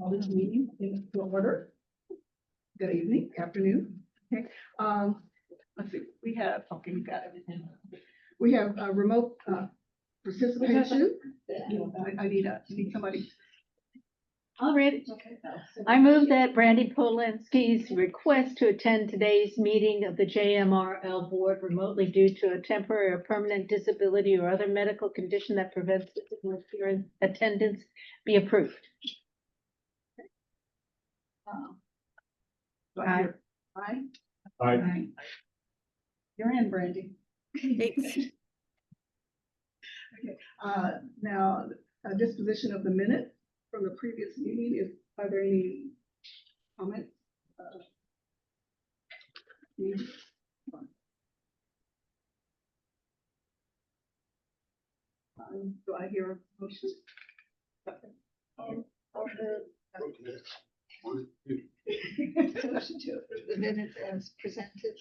Call this meeting into order. Good evening, afternoon. Okay, let's see, we have, okay, we got everything. We have remote participation. I need somebody. All right. Okay. I move that Brandy Polinsky's request to attend today's meeting of the JMRL board remotely due to a temporary or permanent disability or other medical condition that prevents physical attendance be approved. Do I hear aye? Aye. You're in, Brandy. Thanks. Okay, now, disposition of the minutes from the previous meeting, are there any comments? Do I hear a motion? Motion to approve the minutes as presented.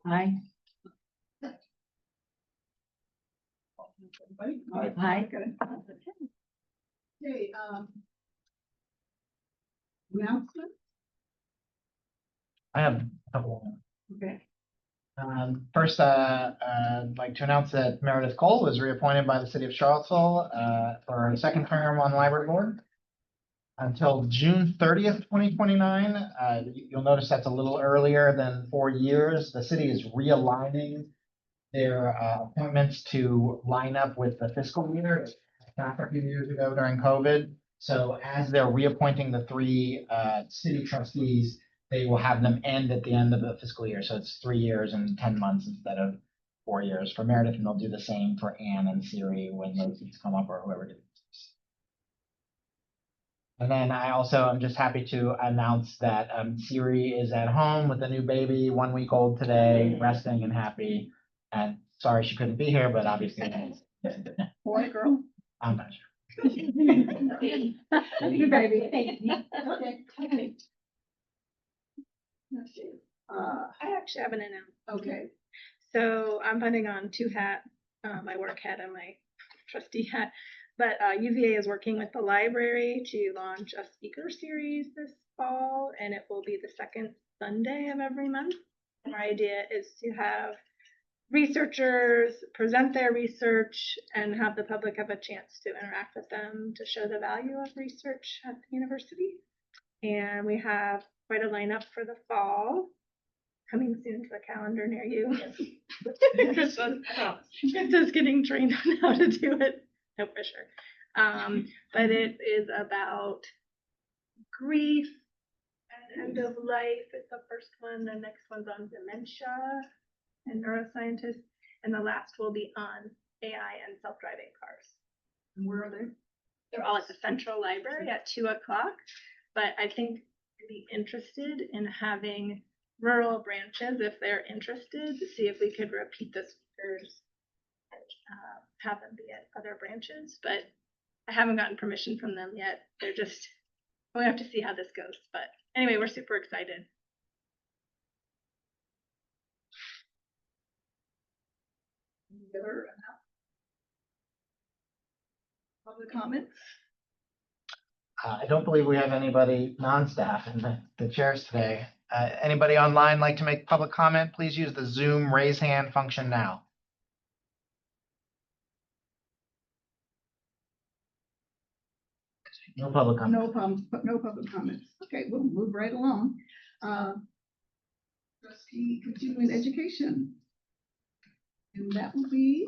Aye. Everybody? Aye. Okay. Okay, announcement, I have a couple. okay. First, I'd like to announce that Meredith Cole was reappointed by the city of Charlottesville for a second term on the library board until June 30th, 2029. You'll notice that's a little earlier than 4 years. The city is realigning their appointments to line up with the fiscal year. It happened a few years ago during COVID. So as they're reappointing the 3 city trustees, they will have them end at the end of the fiscal year. So it's 3 years and 10 months instead of 4 years for Meredith, and they'll do the same for Anne and Siri when those seats come up or whoever did. And then I'm just happy to announce that Siri is at home with a new baby, 1 week old today, resting and happy. And sorry she couldn't be here, but obviously. Boy, or girl? I'm not sure. You baby. Okay. Let's see. I actually have an announcement. Okay, So I'm putting on 2 hats, my work hat and my trustee hat. But UVA is working with the library to launch a speaker series this fall, and it will be the second Sunday of every month. Our idea is to have researchers present their research and have the public have a chance to interact with them to show the value of research at the university. And we have quite a lineup for the fall coming soon to the calendar near you. Krista's getting trained on how to do it. No pressure. But it is about grief and end of life is the first one. The next one's on dementia and neuroscientists. And the last will be on AI and self-driving cars. and where are they? They're all at the Central Library at 2 o'clock. But I think I'd be interested in having rural branches, if they're interested, to see if we could repeat the speakers and have them be at other branches. But I haven't gotten permission from them yet. We have to see how this goes. But anyway, we're super excited. Any other public comments? I don't believe we have anybody non-staff in the chairs today. Anybody online like to make public comment? Please use the Zoom raise hand function now. No public comment. No public comments. Okay, we'll move right along. Trustee continuing education. And that will be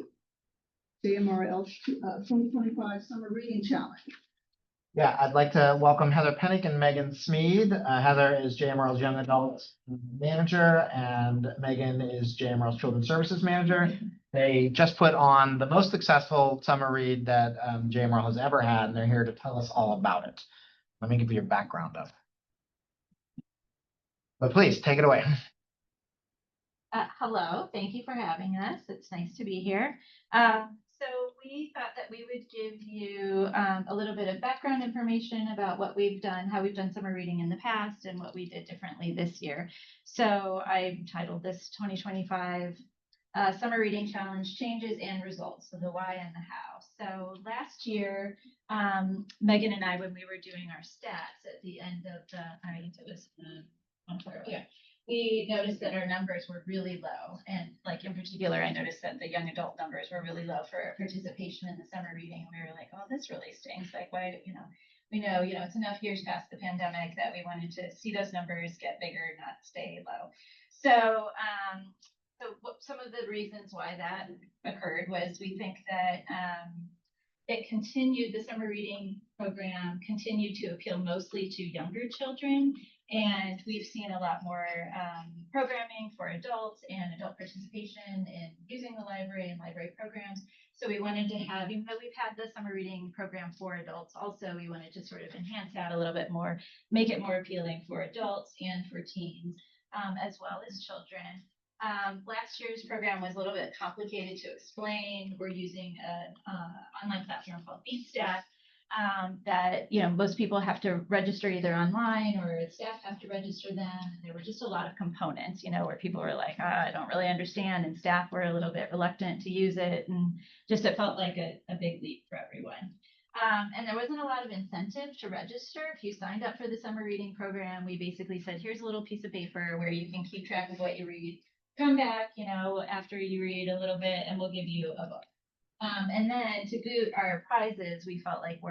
JMRL 2025 Summer Reading Challenge. Yeah, I'd like to welcome Heather Pennick and Megan Smead. Heather is JMRL's Young Adults Manager, and Megan is JMRL's Children's Services Manager. They just put on the most successful summer read that JMRL has ever had, and they're here to tell us all about it. Let me give you your background of. But please, take it away. Hello, thank you for having us. It's nice to be here. So we thought that we would give you a little bit of background information about what we've done, how we've done summer reading in the past, and what we did differently this year. So I titled this 2025 summer reading challenge changes and results, so the why and the how. So last year, Megan and I, when we were doing our stats at the end of the, I think it was, yeah, we noticed that our numbers were really low. And like in particular, I noticed that the young adult numbers were really low for participation in the summer reading. We were like, oh, this really stinks. Like, why, we know, it's enough years past the pandemic that we wanted to see those numbers get bigger, not stay low. So, some of the reasons why that occurred was we think that the summer reading program continued to appeal mostly to younger children. And we've seen a lot more programming for adults and adult participation in using the library and library programs. So we wanted to have, even though we've had the summer reading program for adults, also we wanted to sort of enhance that a little bit more, make it more appealing for adults and for teens, as well as children. Last year's program was a little bit complicated to explain. We're using an online platform called BeatStack that, most people have to register either online or staff have to register them. And there were just a lot of components, where people were like, I don't really understand. And staff were a little bit reluctant to use it. And just it felt like a big leap for everyone. And there wasn't a lot of incentive to register. If you signed up for the summer reading program, we basically said, here's a little piece of paper where you can keep track of what you read. Come back, after you read a little bit and we'll give you a book. And then to boot, our prizes, we felt like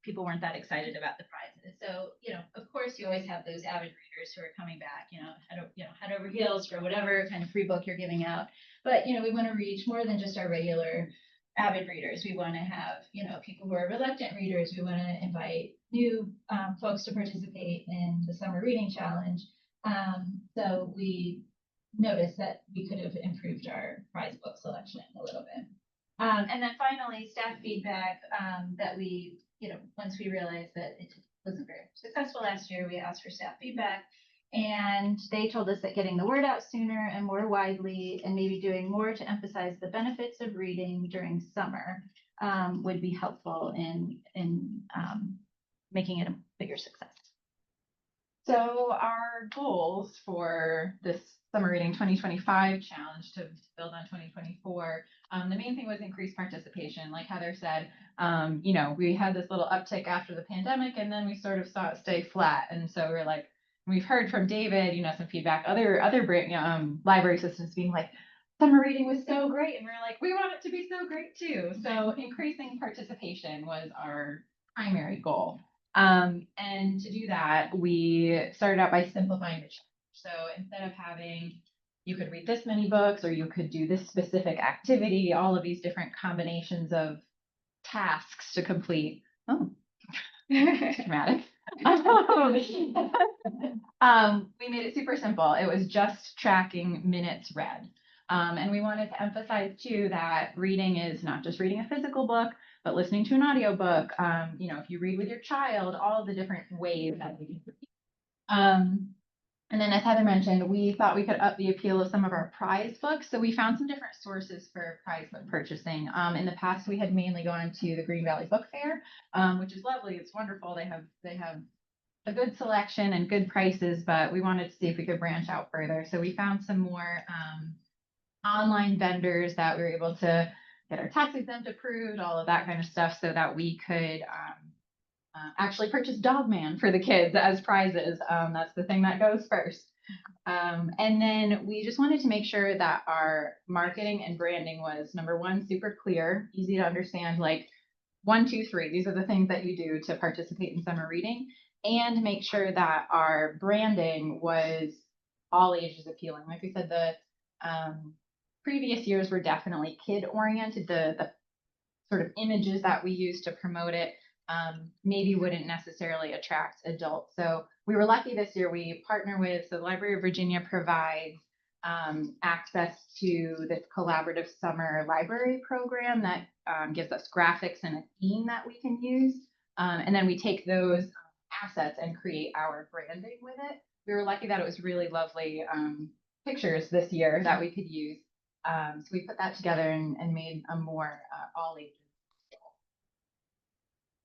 people weren't that excited about the prizes. So, of course you always have those avid readers who are coming back, head over heels for whatever kind of free book you're giving out. But, we want to reach more than just our regular avid readers. We want to have, people who are reluctant readers. We want to invite new folks to participate in the summer reading challenge. So we noticed that we could have improved our prize book selection a little bit. And then finally, staff feedback that we, once we realized that it wasn't very successful last year, we asked for staff feedback. And they told us that getting the word out sooner and more widely and maybe doing more to emphasize the benefits of reading during summer would be helpful in making it a bigger success. So our goals for this Summer Reading 2025 challenge to build on 2024, the main thing was increased participation. Like Heather said, we had this little uptick after the pandemic and then we sort of saw it stay flat. And so we're like, we've heard from David, some feedback, other library systems being like, summer reading was so great. And we're like, we want it to be so great too. So increasing participation was our primary goal. And to do that, we started out by simplifying the challenge. So instead of having, you could read this many books or you could do this specific activity, all of these different combinations of tasks to complete. Oh, dramatic. We made it super simple. It was just tracking minutes read. And we wanted to emphasize too that reading is not just reading a physical book, but listening to an audiobook. If you read with your child, all of the different ways that we can read. And then as Heather mentioned, we thought we could up the appeal of some of our prize books. So we found some different sources for prize book purchasing. In the past, we had mainly gone to the Green Valley Book Fair, which is lovely. It's wonderful. They have a good selection and good prices, but we wanted to see if we could branch out further. So we found some more online vendors that we were able to get our tax exempt approved, all of that kind of stuff, so that we could actually purchase Dog Man for the kids as prizes. That's the thing that goes first. And then we just wanted to make sure that our marketing and branding was, number one, super clear, easy to understand, like 1, 2, 3. These are the things that you do to participate in summer reading, and make sure that our branding was all ages appealing. Like we said, the previous years were definitely kid oriented. The sort of images that we used to promote it maybe wouldn't necessarily attract adults. So we were lucky this year. We partner with the Library of Virginia provides access to this collaborative summer library program that gives us graphics and a theme that we can use. And then we take those assets and create our branding with it. We were lucky that it was really lovely pictures this year that we could use. So we put that together and made a more all ages.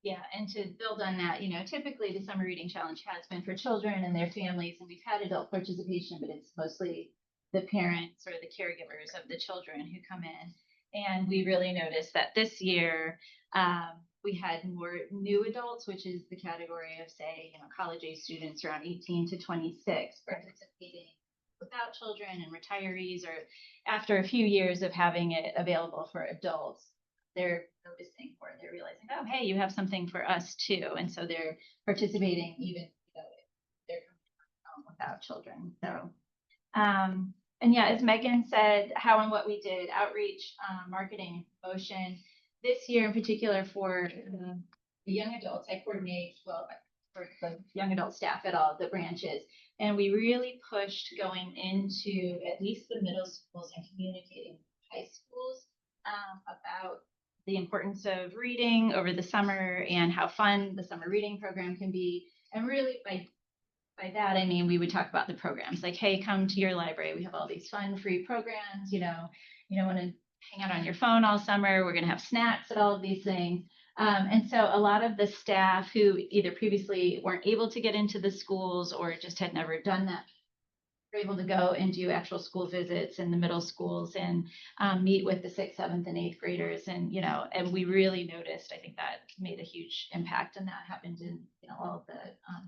Yeah, and to build on that, typically the summer reading challenge has been for children and their families, and we've had adult participation, but it's mostly the parents or the caregivers of the children who come in. And we really noticed that this year, we had more new adults, which is the category of, say, college age students around 18 to 26 participating without children, and retirees, or after a few years of having it available for adults, they're noticing, or they're realizing, oh, hey, you have something for us too. And so they're participating even if they're without children. So, and yeah, as Megan said, how and what we did, outreach, marketing, promotion. This year in particular for the young adults, I coordinate, well, for the young adult staff at all the branches. And we really pushed going into at least the middle schools and communicating with high schools about the importance of reading over the summer and how fun the summer reading program can be. And really by that, I mean, we would talk about the programs like, hey, come to your library. We have all these fun free programs. You don't want to hang out on your phone all summer. We're going to have snacks at all of these things. And so a lot of the staff who either previously weren't able to get into the schools or just had never done that were able to go and do actual school visits in the middle schools and meet with the 6th, 7th, and 8th graders. And, and we really noticed, I think that made a huge impact, and that happened in all of the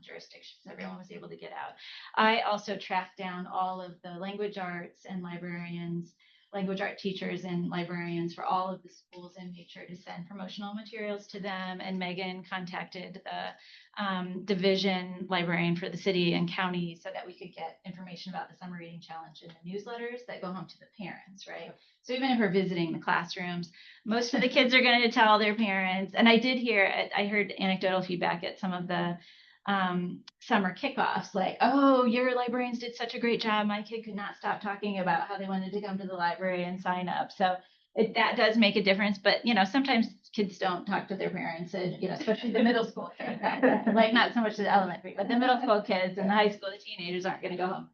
jurisdictions. Everyone was able to get out. I also tracked down all of the language arts and language art teachers and librarians for all of the schools and made sure to send promotional materials to them. And Megan contacted the division librarian for the city and county so that we could get information about the summer reading challenge in the newsletters that go home to the parents, right? So even if we're visiting the classrooms, most of the kids are going to tell their parents. And I heard anecdotal feedback at some of the summer kickoffs, like, oh, your librarians did such a great job. My kid could not stop talking about how they wanted to come to the library and sign up. So that does make a difference. But, sometimes kids don't talk to their parents, and, especially the middle school kids, like not so much the elementary, but the middle school kids and the high school, the teenagers aren't going to go home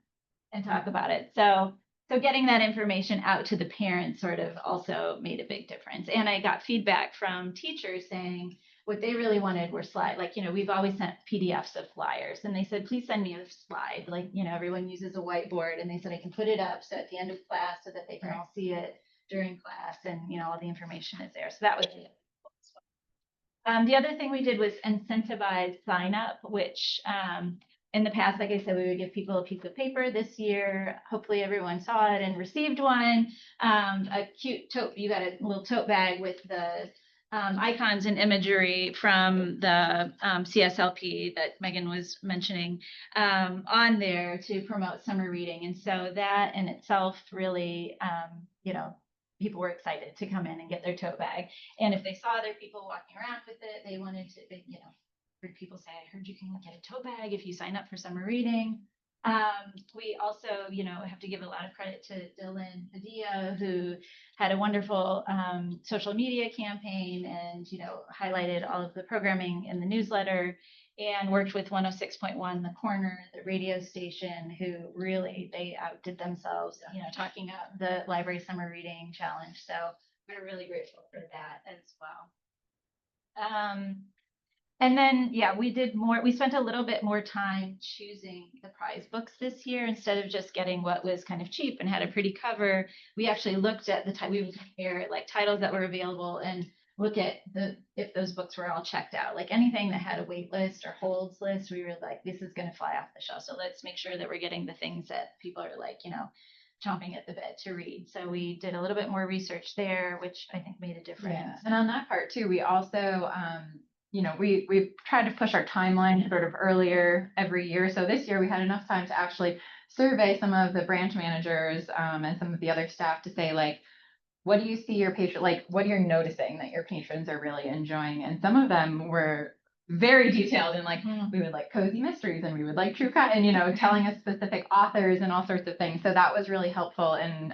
and talk about it. So getting that information out to the parents sort of also made a big difference. And I got feedback from teachers saying, what they really wanted were slides. Like, we've always sent PDFs of flyers, and they said, please send me a slide. Like, everyone uses a whiteboard, and they said I can put it up so at the end of class so that they can all see it during class, and all the information is there. So that was it. The other thing we did was incentivize sign up, which in the past, like I said, we would give people a piece of paper. This year, hopefully everyone saw it and received one. A cute tote, you got a little tote bag with the icons and imagery from the CSLP that Megan was mentioning on there to promote summer reading. And so that in itself really, people were excited to come in and get their tote bag. And if they saw other people walking around with it, they wanted to, heard people say, I heard you can get a tote bag if you sign up for summer reading. We also, have to give a lot of credit to Dylan Padilla, who had a wonderful social media campaign and, highlighted all of the programming in the newsletter, and worked with 106.1 The Corner, the radio station, who really, they outdid themselves, talking about the library summer reading challenge. So we're really grateful for that as well. And then, we spent a little bit more time choosing the prize books this year instead of just getting what was kind of cheap and had a pretty cover. We actually looked at we would compare like titles that were available and look at if those books were all checked out. Like anything that had a wait list or holds list, we were like, this is going to fly off the shelf. So let's make sure that we're getting the things that people are like, chomping at the bit to read. So we did a little bit more research there, which I think made a difference. Yeah. And on that part too, we also, we've tried to push our timeline sort of earlier every year. So this year we had enough time to actually survey some of the branch managers and some of the other staff to say, like, what do you see your patron, like, what you're noticing that your patrons are really enjoying? And some of them were very detailed and like, we would like cozy mysteries and we would like true crime and, telling us specific authors and all sorts of things. So that was really helpful in,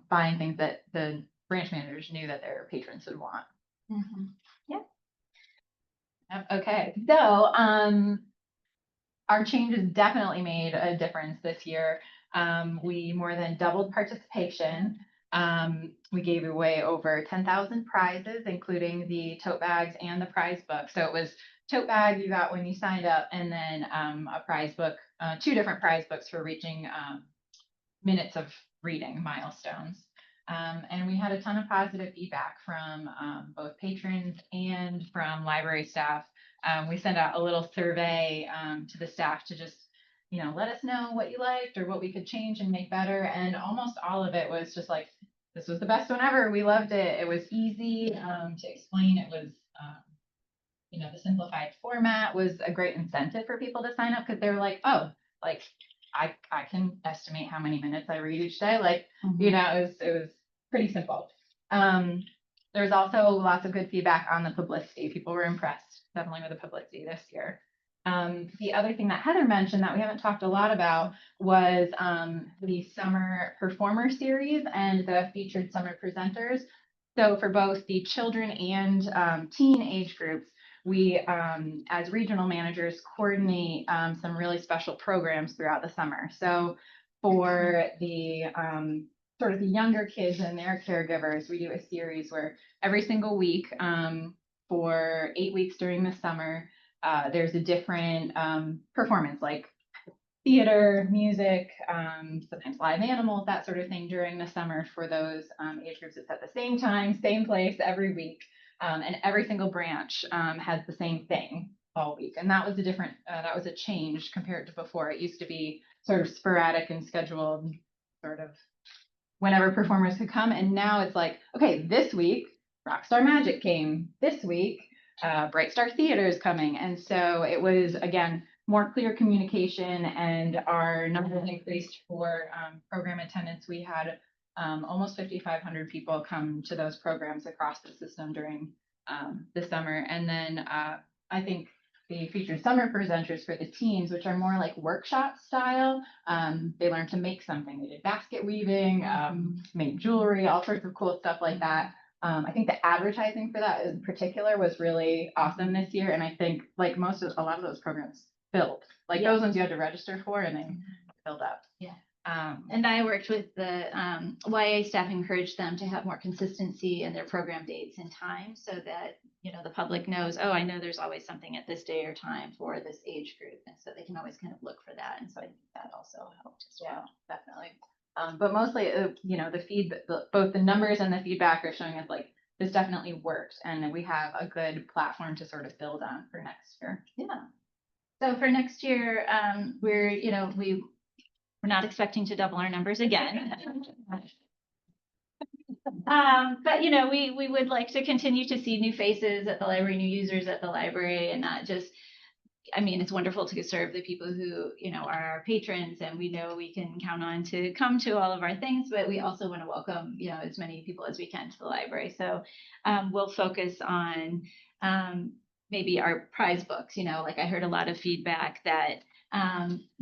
buying things that the branch managers knew that their patrons would want. Mm-hmm. Yeah. Okay. So, our changes definitely made a difference this year. We more than doubled participation. We gave away over 10,000 prizes, including the tote bags and the prize book. So it was tote bag you got when you signed up, and then a prize book, 2 different prize books for reaching minutes of reading milestones. And we had a ton of positive feedback from both patrons and from library staff. We sent out a little survey to the staff to just, let us know what you liked or what we could change and make better. And almost all of it was just like, this was the best one ever. We loved it. It was easy to explain. It was, the simplified format was a great incentive for people to sign up because they were like, oh, like I can estimate how many minutes I read each day. Like, it was pretty simple. There's also lots of good feedback on the publicity. People were impressed definitely with the publicity this year. The other thing that Heather mentioned that we haven't talked a lot about was the summer performer series and the featured summer presenters. So for both the children and teen age groups, we, as regional managers, coordinate some really special programs throughout the summer. So for the sort of the younger kids and their caregivers, we do a series where every single week for 8 weeks during the summer, there's a different performance, like theater, music, sometimes live animals, that sort of thing during the summer for those age groups. It's at the same time, same place every week. And every single branch has the same thing all week. And that was a different, that was a change compared to before. It used to be sort of sporadic and scheduled sort of whenever performers could come. And now it's like, okay, this week, Rockstar Magic came. This week, Bright Star Theater is coming. And so it was, again, more clear communication, and our numbers increased for program attendance. We had almost 5,500 people come to those programs across the system during the summer. And then I think the featured summer presenters for the teens, which are more like workshop style. They learned to make something. They did basket weaving, made jewelry, all sorts of cool stuff like that. I think the advertising for that in particular was really awesome this year. And I think like a lot of those programs filled, like those ones you had to register for, and they filled up. Yeah. And I worked with the YA staff, encouraged them to have more consistency in their program dates and time so that, the public knows, oh, I know there's always something at this day or time for this age group. And so they can always kind of look for that. And so I think that also helped as well. Definitely. But mostly, the feedback, both the numbers and the feedback are showing us like this definitely worked, and we have a good platform to sort of build on for next year. Yeah. So for next year, we're not expecting to double our numbers again. But we would like to continue to see new faces at the library, new users at the library, and not just, it's wonderful to serve the people who, are our patrons, and we know we can count on to come to all of our things, but we also want to welcome, as many people as we can to the library. So we'll focus on maybe our prize books, like I heard a lot of feedback that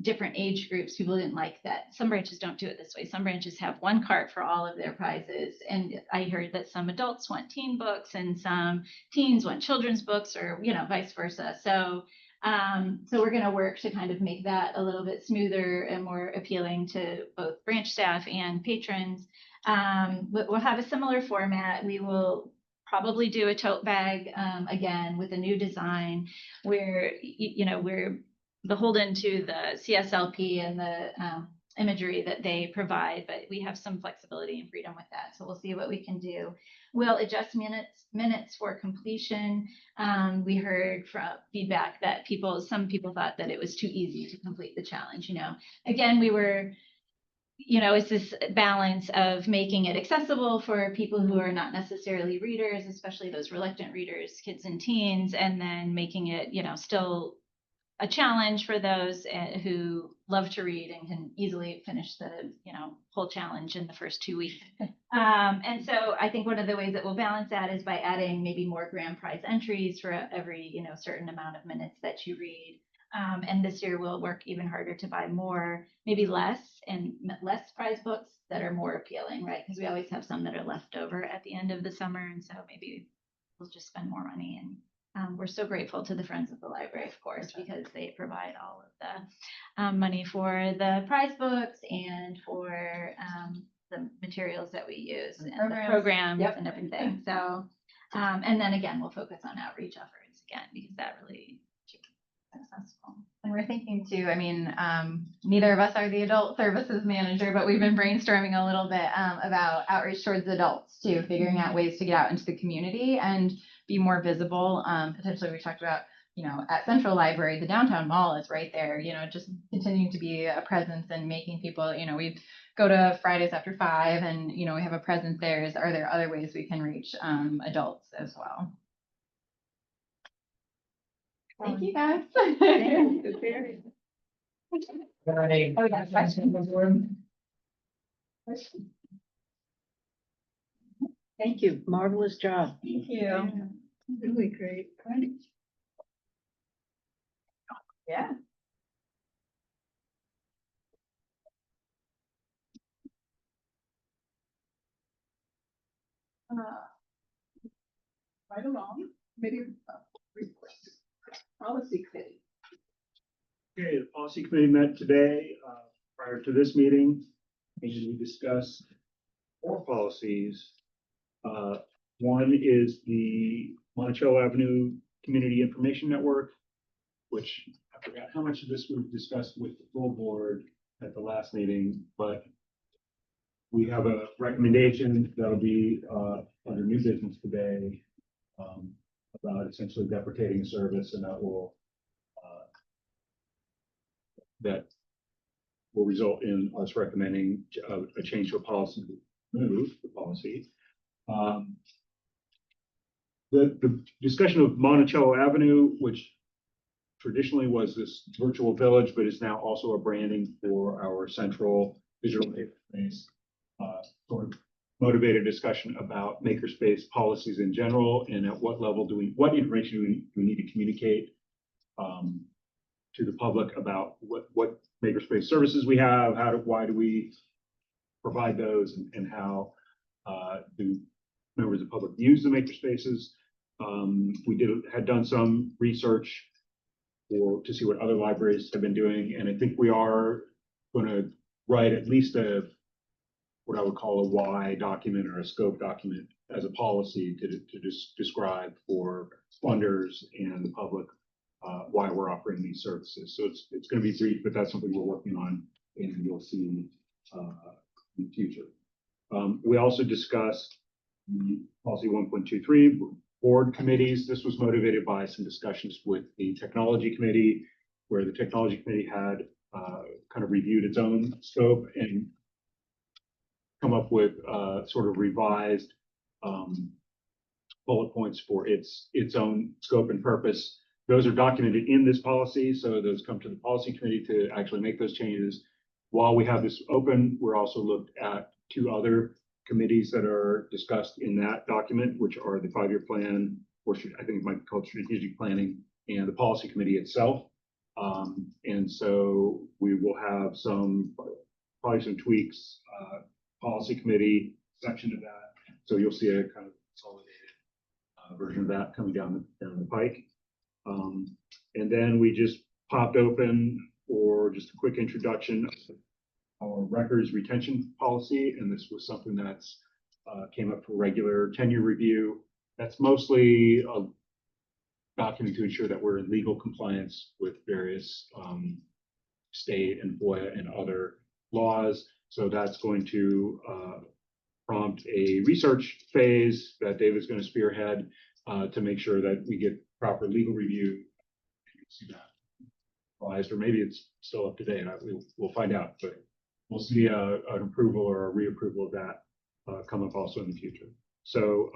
different age groups, people didn't like that. Some branches don't do it this way. Some branches have one cart for all of their prizes. And I heard that some adults want teen books and some teens want children's books, or, vice versa. So we're going to work to kind of make that a little bit smoother and more appealing to both branch staff and patrons. We'll have a similar format. We will probably do a tote bag again with a new design where, we're beholden to the CSLP and the imagery that they provide, but we have some flexibility and freedom with that. So we'll see what we can do. We'll adjust minutes for completion. We heard from feedback that some people thought that it was too easy to complete the challenge. Again, we were, it's this balance of making it accessible for people who are not necessarily readers, especially those reluctant readers, kids and teens, and then making it, still a challenge for those who love to read and can easily finish the, whole challenge in the first 2 weeks. And so I think one of the ways that we'll balance that is by adding maybe more grand prize entries for every, certain amount of minutes that you read. And this year we'll work even harder to buy more, maybe less prize books that are more appealing, right? Because we always have some that are left over at the end of the summer. And so maybe we'll just spend more money. And we're so grateful to the Friends of the Library, of course, because they provide all of the money for the prize books and for the materials that we use and the programs and everything. So, and then again, we'll focus on outreach efforts again, because that really is successful. And we're thinking too, I mean, neither of us are the adult services manager, but we've been brainstorming a little bit about outreach towards adults too, figuring out ways to get out into the community and be more visible. Potentially, we talked about, at Central Library, the downtown mall is right there, just continuing to be a presence and making people, we go to Fridays after 5 and, we have a presence there. Are there other ways we can reach adults as well? Thank you, guys. Any Oh, yeah, questions on the board? Thank you. Marvelous job. Thank you. Really great. Yeah. Right along, maybe, request. Policy committee. Okay, the policy committee met today, prior to this meeting, and we discussed 4 policies. One is the Monticello Avenue Community Information Network, which I forgot how much of this we've discussed with the full board at the last meeting, but we have a recommendation that'll be, under new business today, about essentially deprecating a service, and that will result in us recommending a change to a policy, move the policy. The discussion of Monticello Avenue, which traditionally was this virtual village, but is now also a branding for our central digital space, sort of motivated discussion about makerspace policies in general, and at what level what information do we need to communicate to the public about what makerspace services we have, why do we provide those, and how do members of the public use the makerspaces. We had done some research to see what other libraries have been doing, and I think we are going to write at least what I would call a why document or a scope document as a policy to just describe for funders and the public why we're offering these services. So it's going to be brief, but that's something we're working on, and you'll see in the future. We also discussed the policy 1.23 board committees. This was motivated by some discussions with the technology committee, where the technology committee had kind of reviewed its own scope and come up with sort of revised bullet points for its own scope and purpose. Those are documented in this policy, so those come to the policy committee to actually make those changes. While we have this open, we're also looked at 2 other committees that are discussed in that document, which are the 5-year plan, or I think it might be called strategic planning, and the policy committee itself. And so we will have probably some tweaks, policy committee section of that. So you'll see a kind of consolidated version of that coming down the pike. And then we just popped open for just a quick introduction of our records retention policy, and this was something that's came up for regular tenure review. That's mostly a document to ensure that we're in legal compliance with various state and FOIA and other laws. So that's going to prompt a research phase that David's going to spearhead to make sure that we get proper legal review. See that revised, or maybe it's still up to date. We'll find out, but we'll see an approval or a reapproval of that come up also in the future. So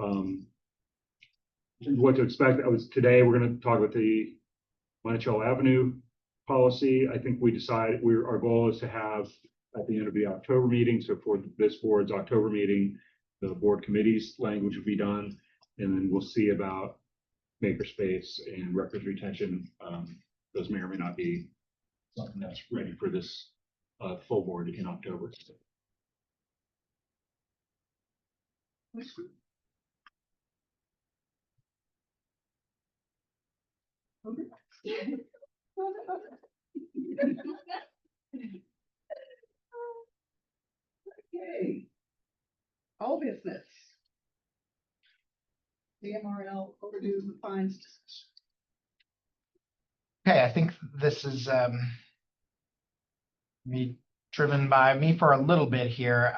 what to expect? Today we're going to talk about the Monticello Avenue policy. I think we decided our goal is to have at the end of the October meeting. So for this board's October meeting, the board committee's language will be done, and then we'll see about makerspace and records retention. Those may or may not be something that's ready for this full board in October. Okay. All business. JMRL overdue fines discussion. Okay, I think this is me driven by me for a little bit here.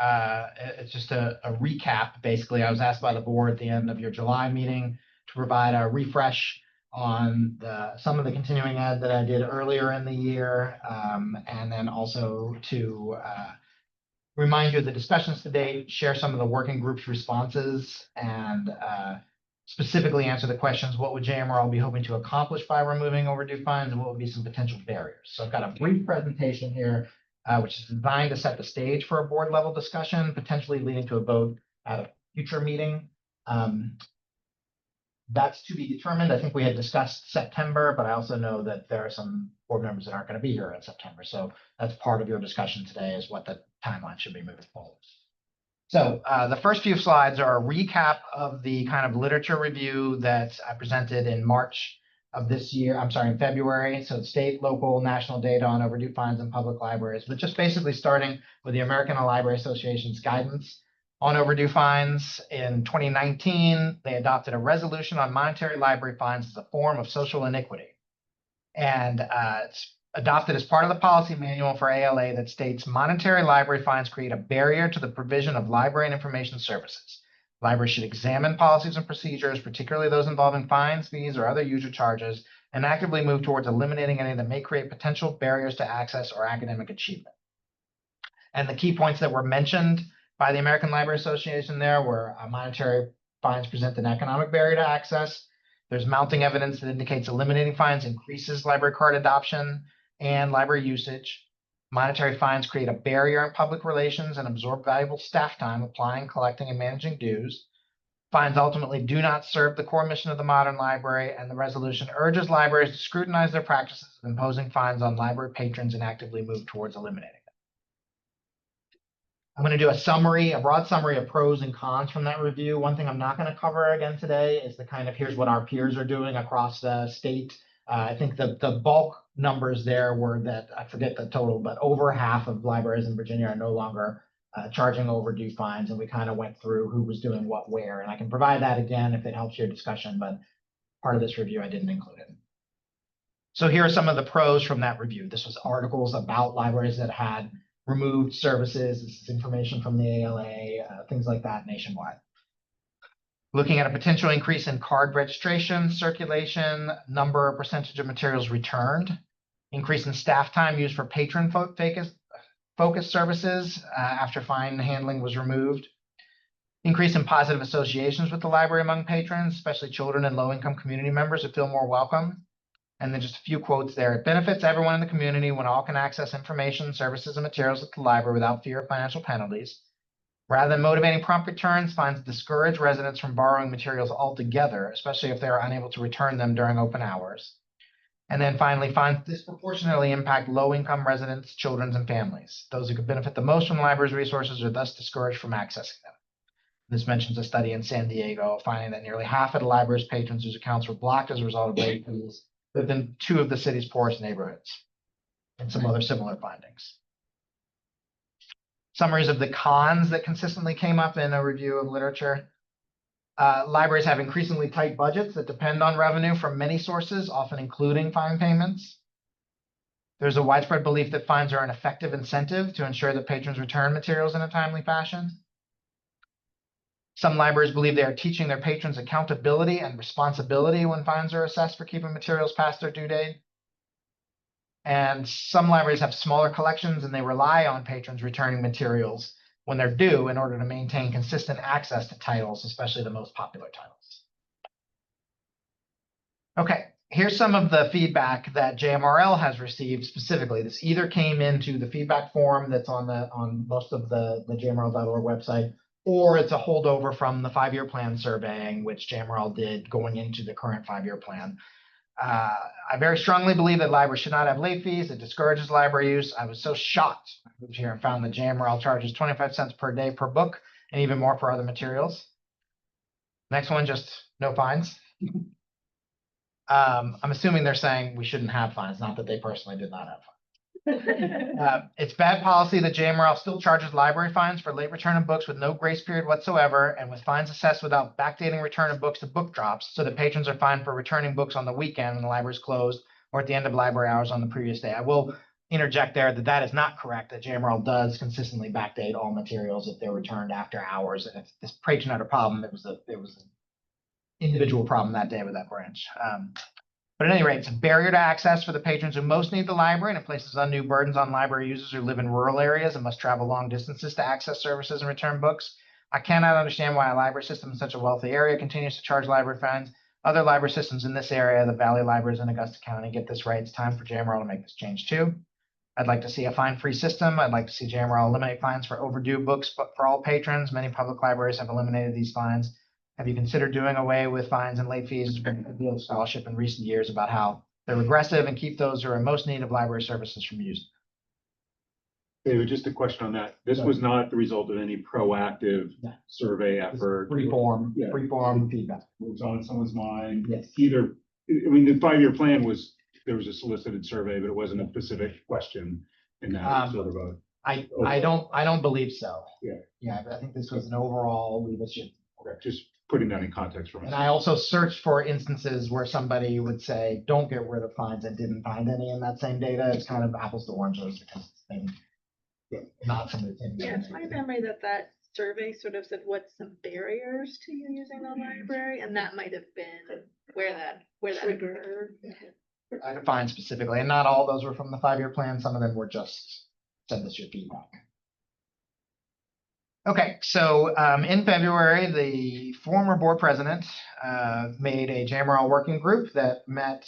It's just a recap. Basically, I was asked by the board at the end of your July meeting to provide a refresh on some of the continuing ed that I did earlier in the year, and then also to remind you of the discussions to date, share some of the working group's responses, and specifically answer the questions: what would JMRL be hoping to accomplish by removing overdue fines, and what would be some potential barriers? So I've got a brief presentation here, which is designed to set the stage for a board level discussion, potentially leading to a vote at a future meeting. That's to be determined. I think we had discussed September, but I also know that there are some board members that aren't going to be here in September. So that's part of your discussion today, is what the timeline should be moving forward. So the first few slides are a recap of the kind of literature review that I presented in March of this year. I'm sorry, in February. So state, local, national data on overdue fines in public libraries, but just basically starting with the American Library Association's guidance on overdue fines. In 2019, they adopted a resolution on monetary library fines as a form of social iniquity. And it's adopted as part of the policy manual for ALA that states monetary library fines create a barrier to the provision of library and information services. Libraries should examine policies and procedures, particularly those involving fines, fees, or other user charges, and actively move towards eliminating any that may create potential barriers to access or academic achievement. And the key points that were mentioned by the American Library Association there were monetary fines present an economic barrier to access. There's mounting evidence that indicates eliminating fines increases library card adoption and library usage. Monetary fines create a barrier in public relations and absorb valuable staff time applying, collecting, and managing dues. Fines ultimately do not serve the core mission of the modern library, and the resolution urges libraries to scrutinize their practices of imposing fines on library patrons and actively move towards eliminating them. I'm going to do a broad summary of pros and cons from that review. One thing I'm not going to cover again today is the kind of here's what our peers are doing across the state. I think the bulk numbers there were that, I forget the total, but over half of libraries in Virginia are no longer charging overdue fines. And we kind of went through who was doing what where. And I can provide that again if it helps your discussion, but part of this review I didn't include it. So here are some of the pros from that review. This was articles about libraries that had removed services. This is information from the ALA, things like that nationwide. Looking at a potential increase in card registration, circulation, number, percentage of materials returned, increase in staff time used for patron focus services after fine handling was removed, increase in positive associations with the library among patrons, especially children and low-income community members who feel more welcome. And then just a few quotes there. It benefits everyone in the community when all can access information, services, and materials at the library without fear of financial penalties. Rather than motivating prompt returns, fines discourage residents from borrowing materials altogether, especially if they are unable to return them during open hours. And then finally, fines disproportionately impact low-income residents, children, and families. Those who could benefit the most from the library's resources are thus discouraged from accessing them. This mentions a study in San Diego finding that nearly half of the library's patrons whose accounts were blocked as a result of late fees lived in 2 of the city's poorest neighborhoods, and some other similar findings. Summaries of the cons that consistently came up in a review of literature. Libraries have increasingly tight budgets that depend on revenue from many sources, often including fine payments. There's a widespread belief that fines are an effective incentive to ensure that patrons return materials in a timely fashion. Some libraries believe they are teaching their patrons accountability and responsibility when fines are assessed for keeping materials past their due date. And some libraries have smaller collections and they rely on patrons returning materials when they're due in order to maintain consistent access to titles, especially the most popular titles. Okay, here's some of the feedback that JMRL has received specifically. This either came into the feedback form that's on most of the JMRL.org website, or it's a holdover from the 5-year plan surveying, which JMRL did going into the current 5-year plan. I very strongly believe that libraries should not have late fees. It discourages library use. I was so shocked when I moved here and found that JMRL charges 25 cents per day per book and even more for other materials. Next one, just no fines. I'm assuming they're saying we shouldn't have fines, not that they personally did not have fines. It's bad policy that JMRL still charges library fines for late return of books with no grace period whatsoever, and with fines assessed without backdating return of books to book drops, so that patrons are fined for returning books on the weekend when the library is closed, or at the end of library hours on the previous day. I will interject there that that is not correct, that JMRL does consistently backdate all materials if they're returned after hours. And if this patron had a problem, it was an individual problem that day with that branch. But at any rate, it's a barrier to access for the patrons who most need the library, and it places undue burdens on library users who live in rural areas and must travel long distances to access services and return books. I cannot understand why a library system in such a wealthy area continues to charge library fines. Other library systems in this area, the Valley Libraries in Augusta County, get this right. It's time for JMRL to make this change too. I'd like to see a fine-free system. I'd like to see JMRL eliminate fines for overdue books, but for all patrons. Many public libraries have eliminated these fines. Have you considered doing away with fines and late fees? There's been a deal of scholarship in recent years about how they're regressive and keep those who are in most need of library services from using. David, just a question on that. This was not the result of any proactive No. survey effort. Free-form Yeah. feedback. It was on someone's mind. Yes. Either, I mean, the 5-year plan was, there was a solicited survey, but it wasn't a specific question in that sort of a. I don't believe so. Yeah. Yeah, I think this was an overall, we should. Okay, just putting that in context for us. And I also searched for instances where somebody would say, don't get rid of fines, and didn't find any in that same data. It's kind of apples to oranges because it's been not somebody's. Yeah, it's my memory that that survey sort of said, what's some barriers to you using the library? And that might have been where that occurred. I could find specifically, and not all those were from the 5-year plan. Some of them were just send us your feedback. Okay, so in February, the former board president made a JMRL working group that met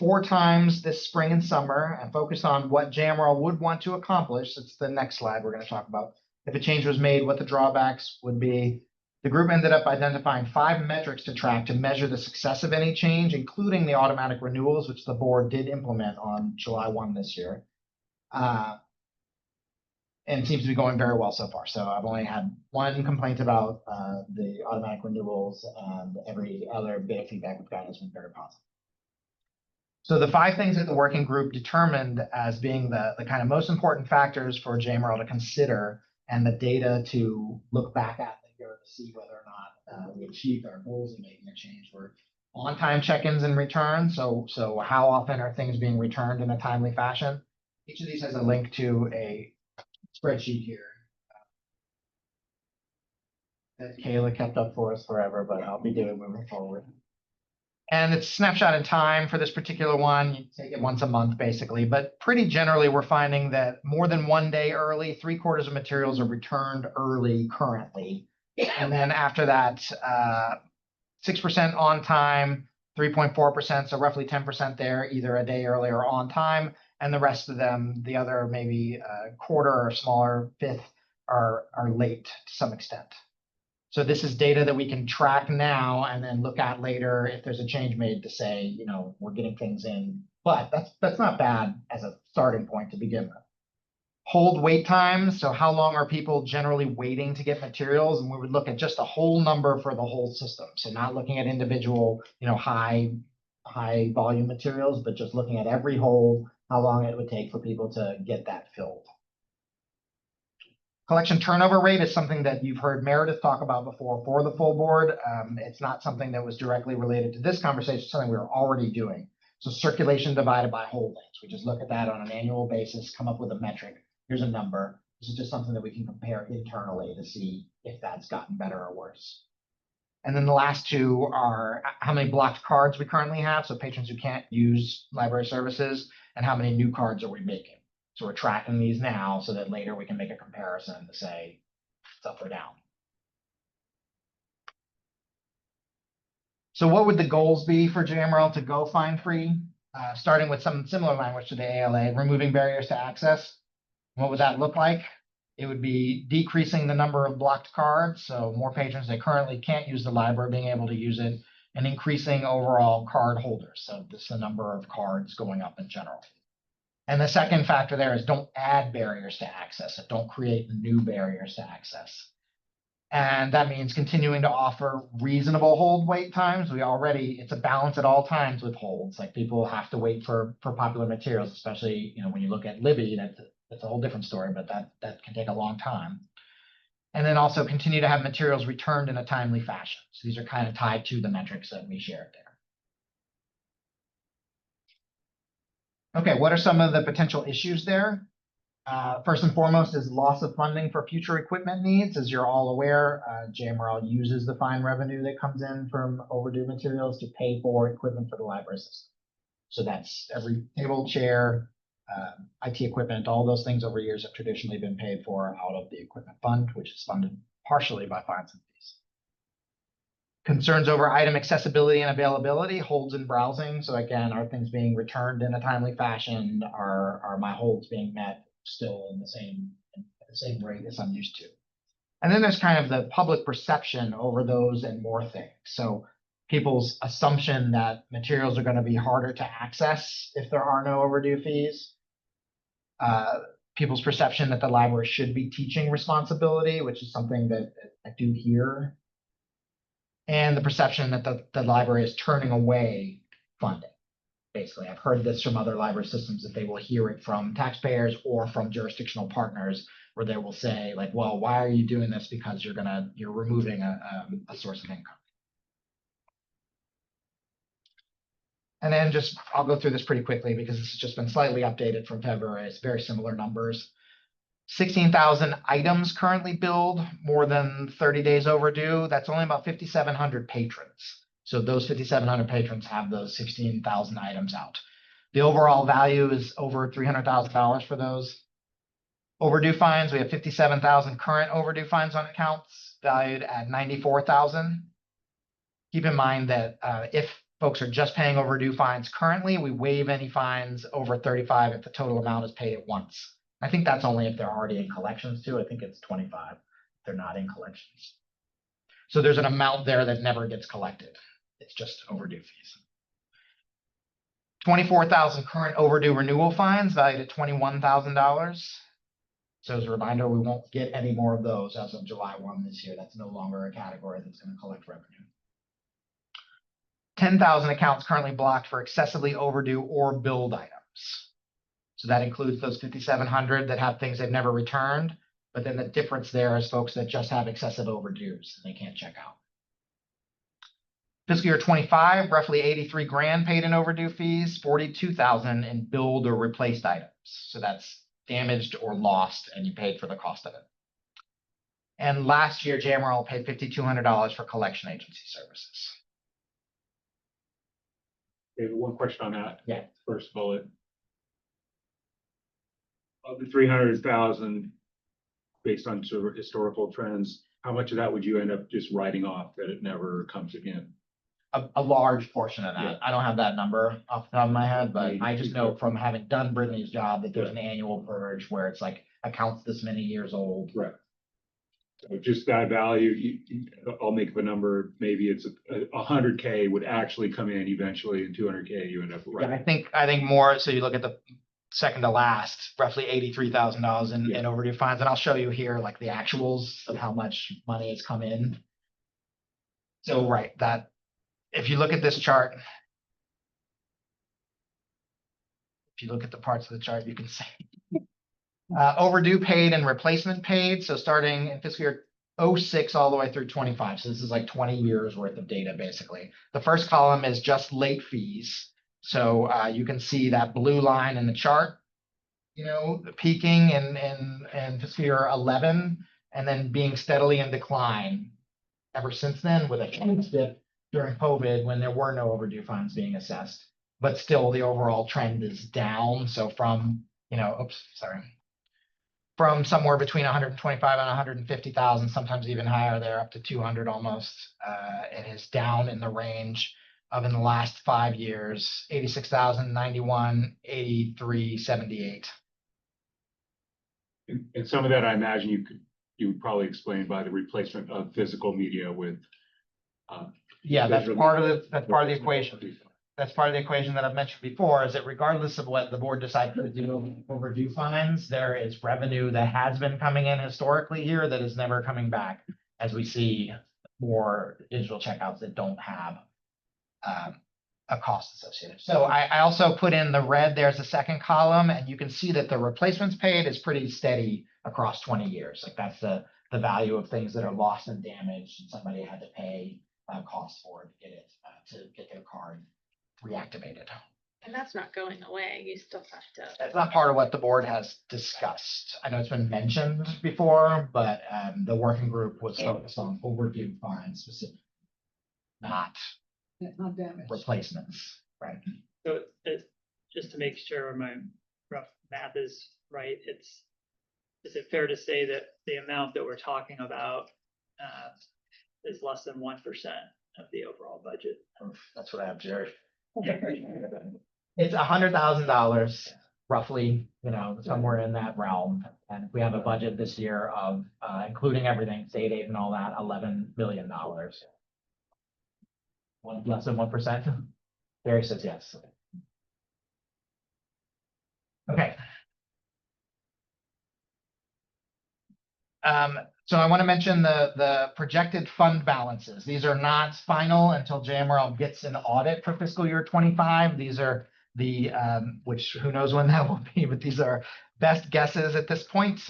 4 times this spring and summer and focused on what JMRL would want to accomplish. It's the next slide we're going to talk about. If a change was made, what the drawbacks would be. The group ended up identifying 5 metrics to track to measure the success of any change, including the automatic renewals, which the board did implement on July 1 this year. And seems to be going very well so far. So I've only had 1 complaint about the automatic renewals, and every other bit of feedback we've gotten has been very positive. So the 5 things that the working group determined as being the kind of most important factors for JMRL to consider and the data to look back at later to see whether or not we achieved our goals in making a change were on-time check-ins and returns. So how often are things being returned in a timely fashion? Each of these has a link to a spreadsheet here that Kayla kept up for us forever, but I'll be doing moving forward. And it's a snapshot in time for this particular one. You take it once a month, basically. But pretty generally, we're finding that more than 1 day early, 3/4 of materials are returned early currently. And then after that, 6% on time, 3.4%, so roughly 10% there, either a day early or on time. And the rest of them, the other maybe a quarter or smaller fifth, are late to some extent. So this is data that we can track now and then look at later if there's a change made to say, you know, we're getting things in. But that's not bad as a starting point to begin with. Hold wait times. So how long are people generally waiting to get materials? And we would look at just a whole number for the whole system. So not looking at individual, you know, high volume materials, but just looking at every hold, how long it would take for people to get that filled. Collection turnover rate is something that you've heard Meredith talk about before for the full board. It's not something that was directly related to this conversation, it's something we were already doing. So circulation divided by holdings. We just look at that on an annual basis, come up with a metric. Here's a number. This is just something that we can compare internally to see if that's gotten better or worse. And then the last 2 are how many blocked cards we currently have, so patrons who can't use library services, and how many new cards are we making. So we're tracking these now so that later we can make a comparison to say it's up or down. So what would the goals be for JMRL to go fine-free? Starting with some similar language to the ALA, removing barriers to access. What would that look like? It would be decreasing the number of blocked cards, so more patrons that currently can't use the library being able to use it, and increasing overall card holders. So this is the number of cards going up in general. And the second factor there is don't add barriers to access. So don't create new barriers to access. And that means continuing to offer reasonable hold wait times. It's a balance at all times with holds. Like people have to wait for popular materials, especially, you know, when you look at Libby, that's a whole different story, but that can take a long time. And then also continue to have materials returned in a timely fashion. So these are kind of tied to the metrics that we shared there. Okay, what are some of the potential issues there? First and foremost is loss of funding for future equipment needs. As you're all aware, JMRL uses the fine revenue that comes in from overdue materials to pay for equipment for the library system. So that's every table, chair, IT equipment, all those things over years have traditionally been paid for out of the equipment fund, which is funded partially by fines and fees. Concerns over item accessibility and availability, holds in browsing. So again, are things being returned in a timely fashion? Are my holds being met still in the same rate as I'm used to? And then there's kind of the public perception over those and more things. So people's assumption that materials are going to be harder to access if there are no overdue fees. People's perception that the library should be teaching responsibility, which is something that I do hear. And the perception that the library is turning away funding. Basically, I've heard this from other library systems that they will hear it from taxpayers or from jurisdictional partners where they will say like, well, why are you doing this? Because you're removing a source of income. And then I'll go through this pretty quickly because this has just been slightly updated from February. It's very similar numbers. 16,000 items currently billed, more than 30 days overdue. That's only about 5,700 patrons. So those 5,700 patrons have those 16,000 items out. The overall value is over $300,000 for those. Overdue fines, we have 57,000 current overdue fines on accounts, valued at 94,000. Keep in mind that if folks are just paying overdue fines currently, we waive any fines over 35 if the total amount is paid at once. I think that's only if they're already in collections too. I think it's 25 if they're not in collections. So there's an amount there that never gets collected. It's just overdue fees. 24,000 current overdue renewal fines valued at $21,000. So as a reminder, we won't get any more of those as of July 1 this year. That's no longer a category that's going to collect revenue. 10,000 accounts currently blocked for excessively overdue or billed items. So that includes those 5,700 that have things they've never returned. But then the difference there is folks that just have excessive overdues and they can't check out. Fiscal year 25, roughly 83 grand paid in overdue fees, 42,000 in billed or replaced items. So that's damaged or lost and you paid for the cost of it. And last year, JMRL paid $5,200 for collection agency services. Okay, one question on that. Yeah. First bullet. Of the 300,000, based on sort of historical trends, how much of that would you end up just writing off that it never comes again? A large portion of that. Yeah. I don't have that number off the top of my head, but I just know from having done Brittany's job that there's an annual purge where it's like accounts this many years old. Right. So just that value, I'll make up a number, maybe it's 100K would actually come in eventually, and 200K you end up Yeah, writing. I think more, so you look at the second to last, roughly $83,000 in overdue fines. And I'll show you here like the actuals of how much money has come in. So right, that if you look at this chart, if you look at the parts of the chart, you can see overdue paid and replacement paid. So starting in fiscal year 06 all the way through 25. So this is like 20 years worth of data, basically. The first column is just late fees. So you can see that blue line in the chart, you know, peaking in fiscal year 11 and then being steadily in decline ever since then, with a huge dip during COVID when there were no overdue fines being assessed. But still the overall trend is down. So from, you know, from somewhere between 125 and 150,000, sometimes even higher there, up to 200 almost. It is down in the range of, in the last 5 years, 86,000, 91, 83, 78. And some of that, I imagine you would probably explain by the replacement of physical media with. Yeah, that's digital part of media. that's part of the equation. That's part of the equation that I've mentioned before, is that regardless of what the board decides to do overdue fines, there is revenue that has been coming in historically here that is never coming back, as we see more digital checkouts that don't have a cost associated. So I also put in the red, there's a second column, and you can see that the replacements paid is pretty steady across 20 years. Like that's the value of things that are lost and damaged, and somebody had to pay costs for to get their card reactivated. And that's not going away. You still have to. That's not part of what the board has discussed. I know it's been mentioned before, but the working group was focused on overdue fines specifically, not Not damage. replacements, right? So it's, just to make sure my rough math is right, is it fair to say that the amount that we're talking about is less than 1% of the overall budget? That's what I have, Jerry. It's $100,000 roughly, somewhere in that realm. And we have a budget this year of, including everything, state aid and all that, $11 million. Less than 1%? Jerry says yes. Okay. So I want to mention the projected fund balances. These are not final until JMRL gets an audit for fiscal year 25. These are the, which who knows when that will be, but these are best guesses at this point.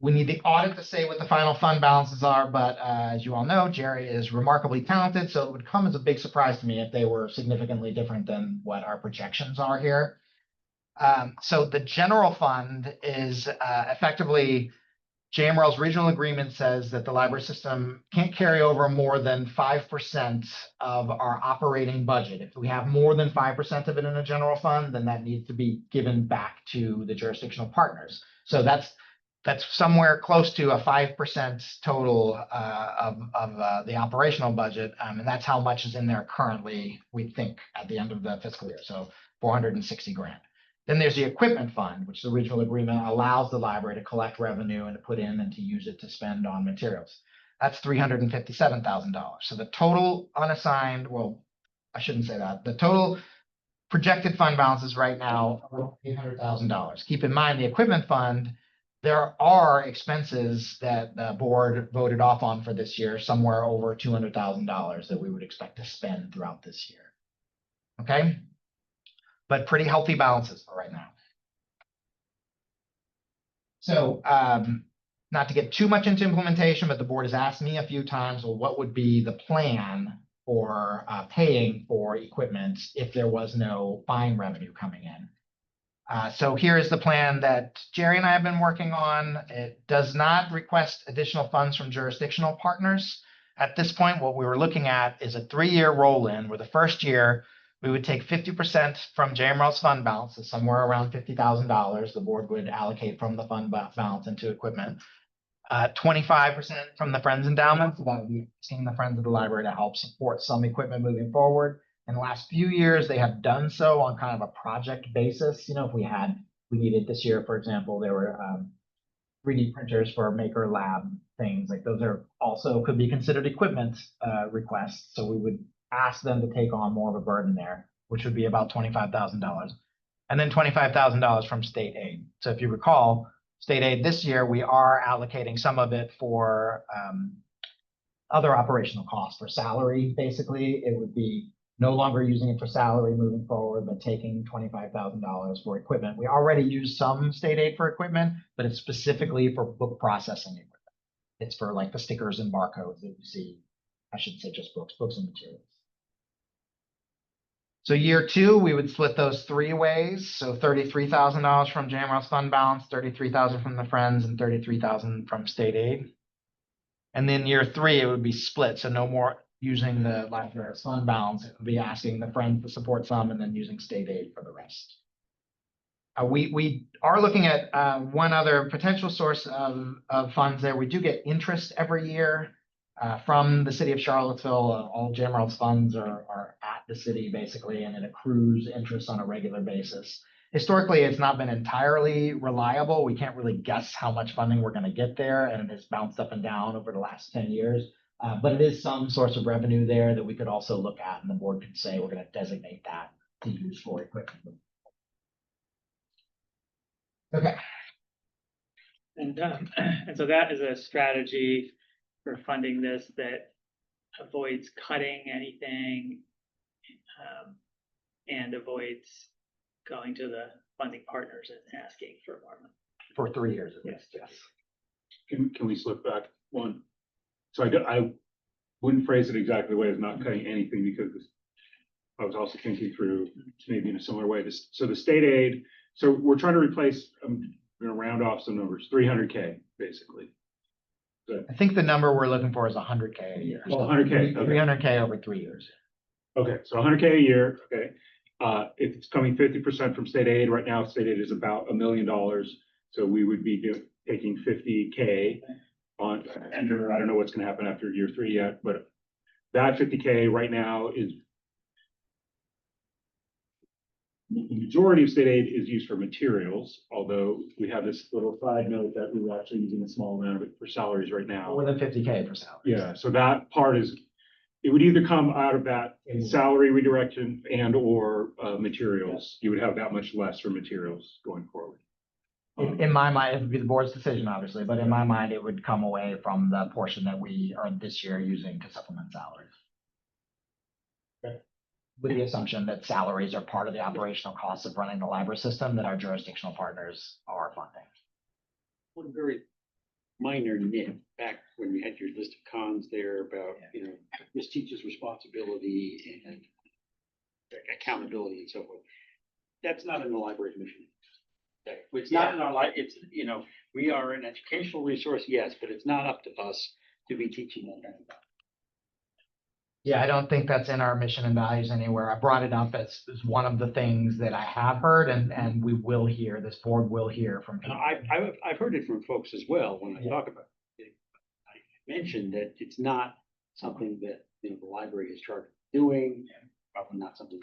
We need the audit to say what the final fund balances are, but as you all know, Jerry is remarkably talented, so it would come as a big surprise to me if they were significantly different than what our projections are here. So the general fund is effectively JMRL's regional agreement says that the library system can't carry over more than 5% of our operating budget. If we have more than 5% of it in a general fund, then that needs to be given back to the jurisdictional partners. So that's somewhere close to a 5% total of the operational budget. And that's how much is in there currently, we think, at the end of the fiscal year. So 460 grand. Then there's the equipment fund, which the regional agreement allows the library to collect revenue and to put in and to use it to spend on materials. That's $357,000. So the total unassigned, well, I shouldn't say that. The total projected fund balances right now are $800,000. Keep in mind the equipment fund, there are expenses that the board voted off on for this year, somewhere over $200,000 that we would expect to spend throughout this year. Okay? But pretty healthy balances right now. So not to get too much into implementation, but the board has asked me a few times, well, what would be the plan for paying for equipment if there was no fine revenue coming in? So here is the plan that Jerry and I have been working on. It does not request additional funds from jurisdictional partners. At this point, what we were looking at is a 3-year roll-in, where the first year we would take 50% from JMRL's fund balance, so somewhere around $50,000. The board would allocate from the fund balance into equipment. 25% from the Friends Endowment, so that would be asking the Friends of the Library to help support some equipment moving forward. In the last few years, they have done so on kind of a project basis. If we needed this year, for example, there were 3D printers for Maker Lab things. Like those are also could be considered equipment requests. So we would ask them to take on more of a burden there, which would be about $25,000. And then $25,000 from state aid. So if you recall, state aid this year, we are allocating some of it for other operational costs, for salary, basically. It would be no longer using it for salary moving forward, but taking $25,000 for equipment. We already use some state aid for equipment, but it's specifically for book processing equipment. It's for like the stickers and barcodes that you see. I shouldn't say just books and materials. So year 2, we would split those 3 ways. So $33,000 from JMRL's fund balance, $33,000 from the Friends, and $33,000 from state aid. And then year 3, it would be split. So no more using the library's fund balance. It would be asking the Friends to support some and then using state aid for the rest. We are looking at one other potential source of funds there. We do get interest every year from the city of Charlottesville. All JMRL's funds are at the city, basically, and it accrues interest on a regular basis. Historically, it's not been entirely reliable. We can't really guess how much funding we're going to get there, and it has bounced up and down over the last 10 years. But it is some source of revenue there that we could also look at, and the board could say we're going to designate that to use for equipment. Okay. And so that is a strategy for funding this that avoids cutting anything and avoids going to the funding partners and asking for more money. For 3 years at least, yes. Can we slip back one? So I wouldn't phrase it exactly the way of not cutting anything, because I was also thinking through maybe in a similar way. So the state aid, so we're trying to replace, I'm gonna round off some numbers, 300K, basically. I think the number we're looking for is 100K a year. Oh, 100K, okay. 300K over 3 years. Okay, so 100K a year, okay. If it's coming 50% from state aid, right now, state aid is about $1 million. So we would be taking 50K on, and I don't know what's gonna happen after year 3 yet, but that 50K right now is, the majority of state aid is used for materials, although we have this little side note that we were actually using a small amount of it for salaries right now. More than 50K for salary. Yeah, so that part is, it would either come out of that salary redirection and or materials. You would have that much less for materials going forward. In my mind, it would be the board's decision, obviously, but in my mind, it would come away from the portion that we are this year using to supplement salaries. With the assumption that salaries are part of the operational costs of running the library system that our jurisdictional partners are funding. One very minor nit, back when we had your list of cons there about, this teacher's responsibility and accountability and so forth. That's not in the library's mission. Okay, it's not in our it's, we are an educational resource, yes, but it's not up to us to be teaching that kind of stuff. Yeah, I don't think that's in our mission and values anywhere. I brought it up as one of the things that I have heard and we will hear, this board will hear from people. I've heard it from folks as well when I talk about it. I mentioned that it's not something that, the library is charged with doing, probably not something.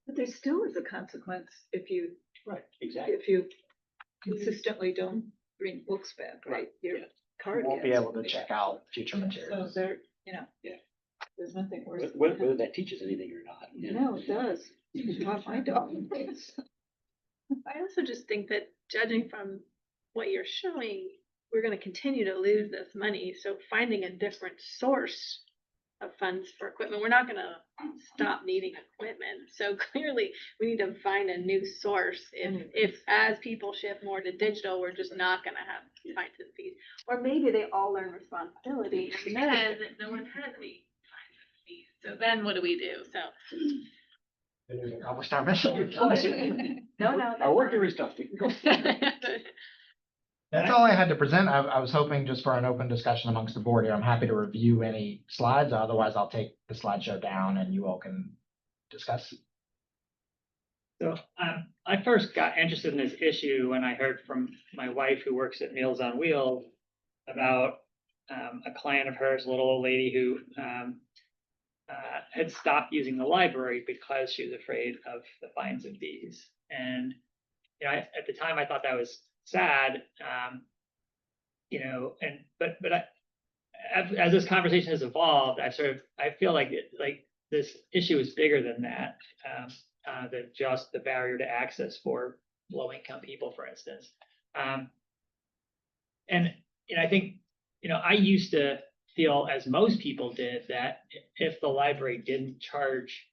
But there still is a consequence if you, Right, exactly. if you consistently don't bring books back, right? Your You card won't be gets- able to check out future So materials. there, Yeah. there's nothing worse. than Whether that. that teaches anything or not. No, it does. It taught my dog. I also just think that judging from what you're showing, we're gonna continue to lose this money, so finding a different source of funds for equipment, we're not gonna stop needing equipment, so clearly we need to find a new source. If as people shift more to digital, we're just not gonna have fines and fees. Or maybe they all learn responsibility, and then no one has any fines and fees, so then what do we do? So. Accomplished our mission. No. Our work here is tough. That's all I had to present. I was hoping just for an open discussion amongst the board here. I'm happy to review any slides. Otherwise, I'll take the slideshow down and you all can discuss. So I first got interested in this issue when I heard from my wife who works at Meals on Wheels about a client of hers, a little old lady who had stopped using the library because she was afraid of the fines and fees. And at the time I thought that was sad, as this conversation has evolved, I feel like this issue is bigger than that, than just the barrier to access for low-income people, for instance. And I think, I used to feel, as most people did, that if the library didn't charge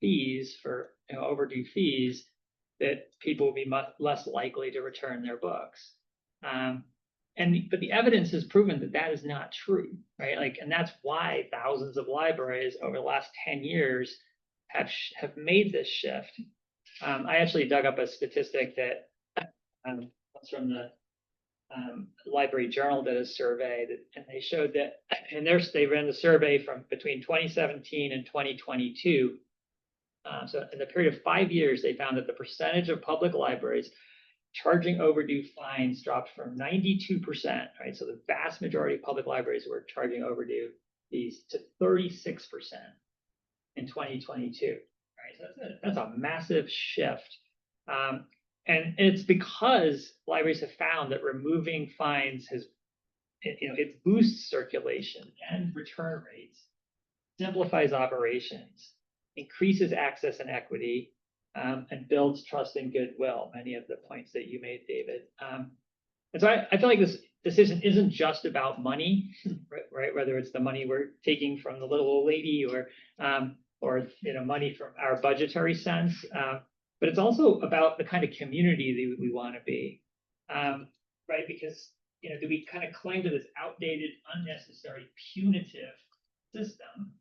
fees for overdue fees, that people would be much less likely to return their books. But the evidence has proven that that is not true, right? And that's why thousands of libraries over the last 10 years have made this shift. I actually dug up a statistic that comes from the Library Journal did a survey and they showed that, they ran the survey from between 2017 and 2022. So in the period of 5 years, they found that the percentage of public libraries charging overdue fines dropped from 92%, right? So the vast majority of public libraries were charging overdue fees to 36% in 2022, right? So that's a massive shift. And it's because libraries have found that removing fines it boosts circulation and return rates, simplifies operations, increases access and equity, and builds trust and goodwill, many of the points that you made, David. And so I feel like this decision isn't just about money, right? Whether it's the money we're taking from the little old lady or money from our budgetary sense, but it's also about the kind of community that we want to be, right? Because, do we kind of cling to this outdated, unnecessary, punitive system,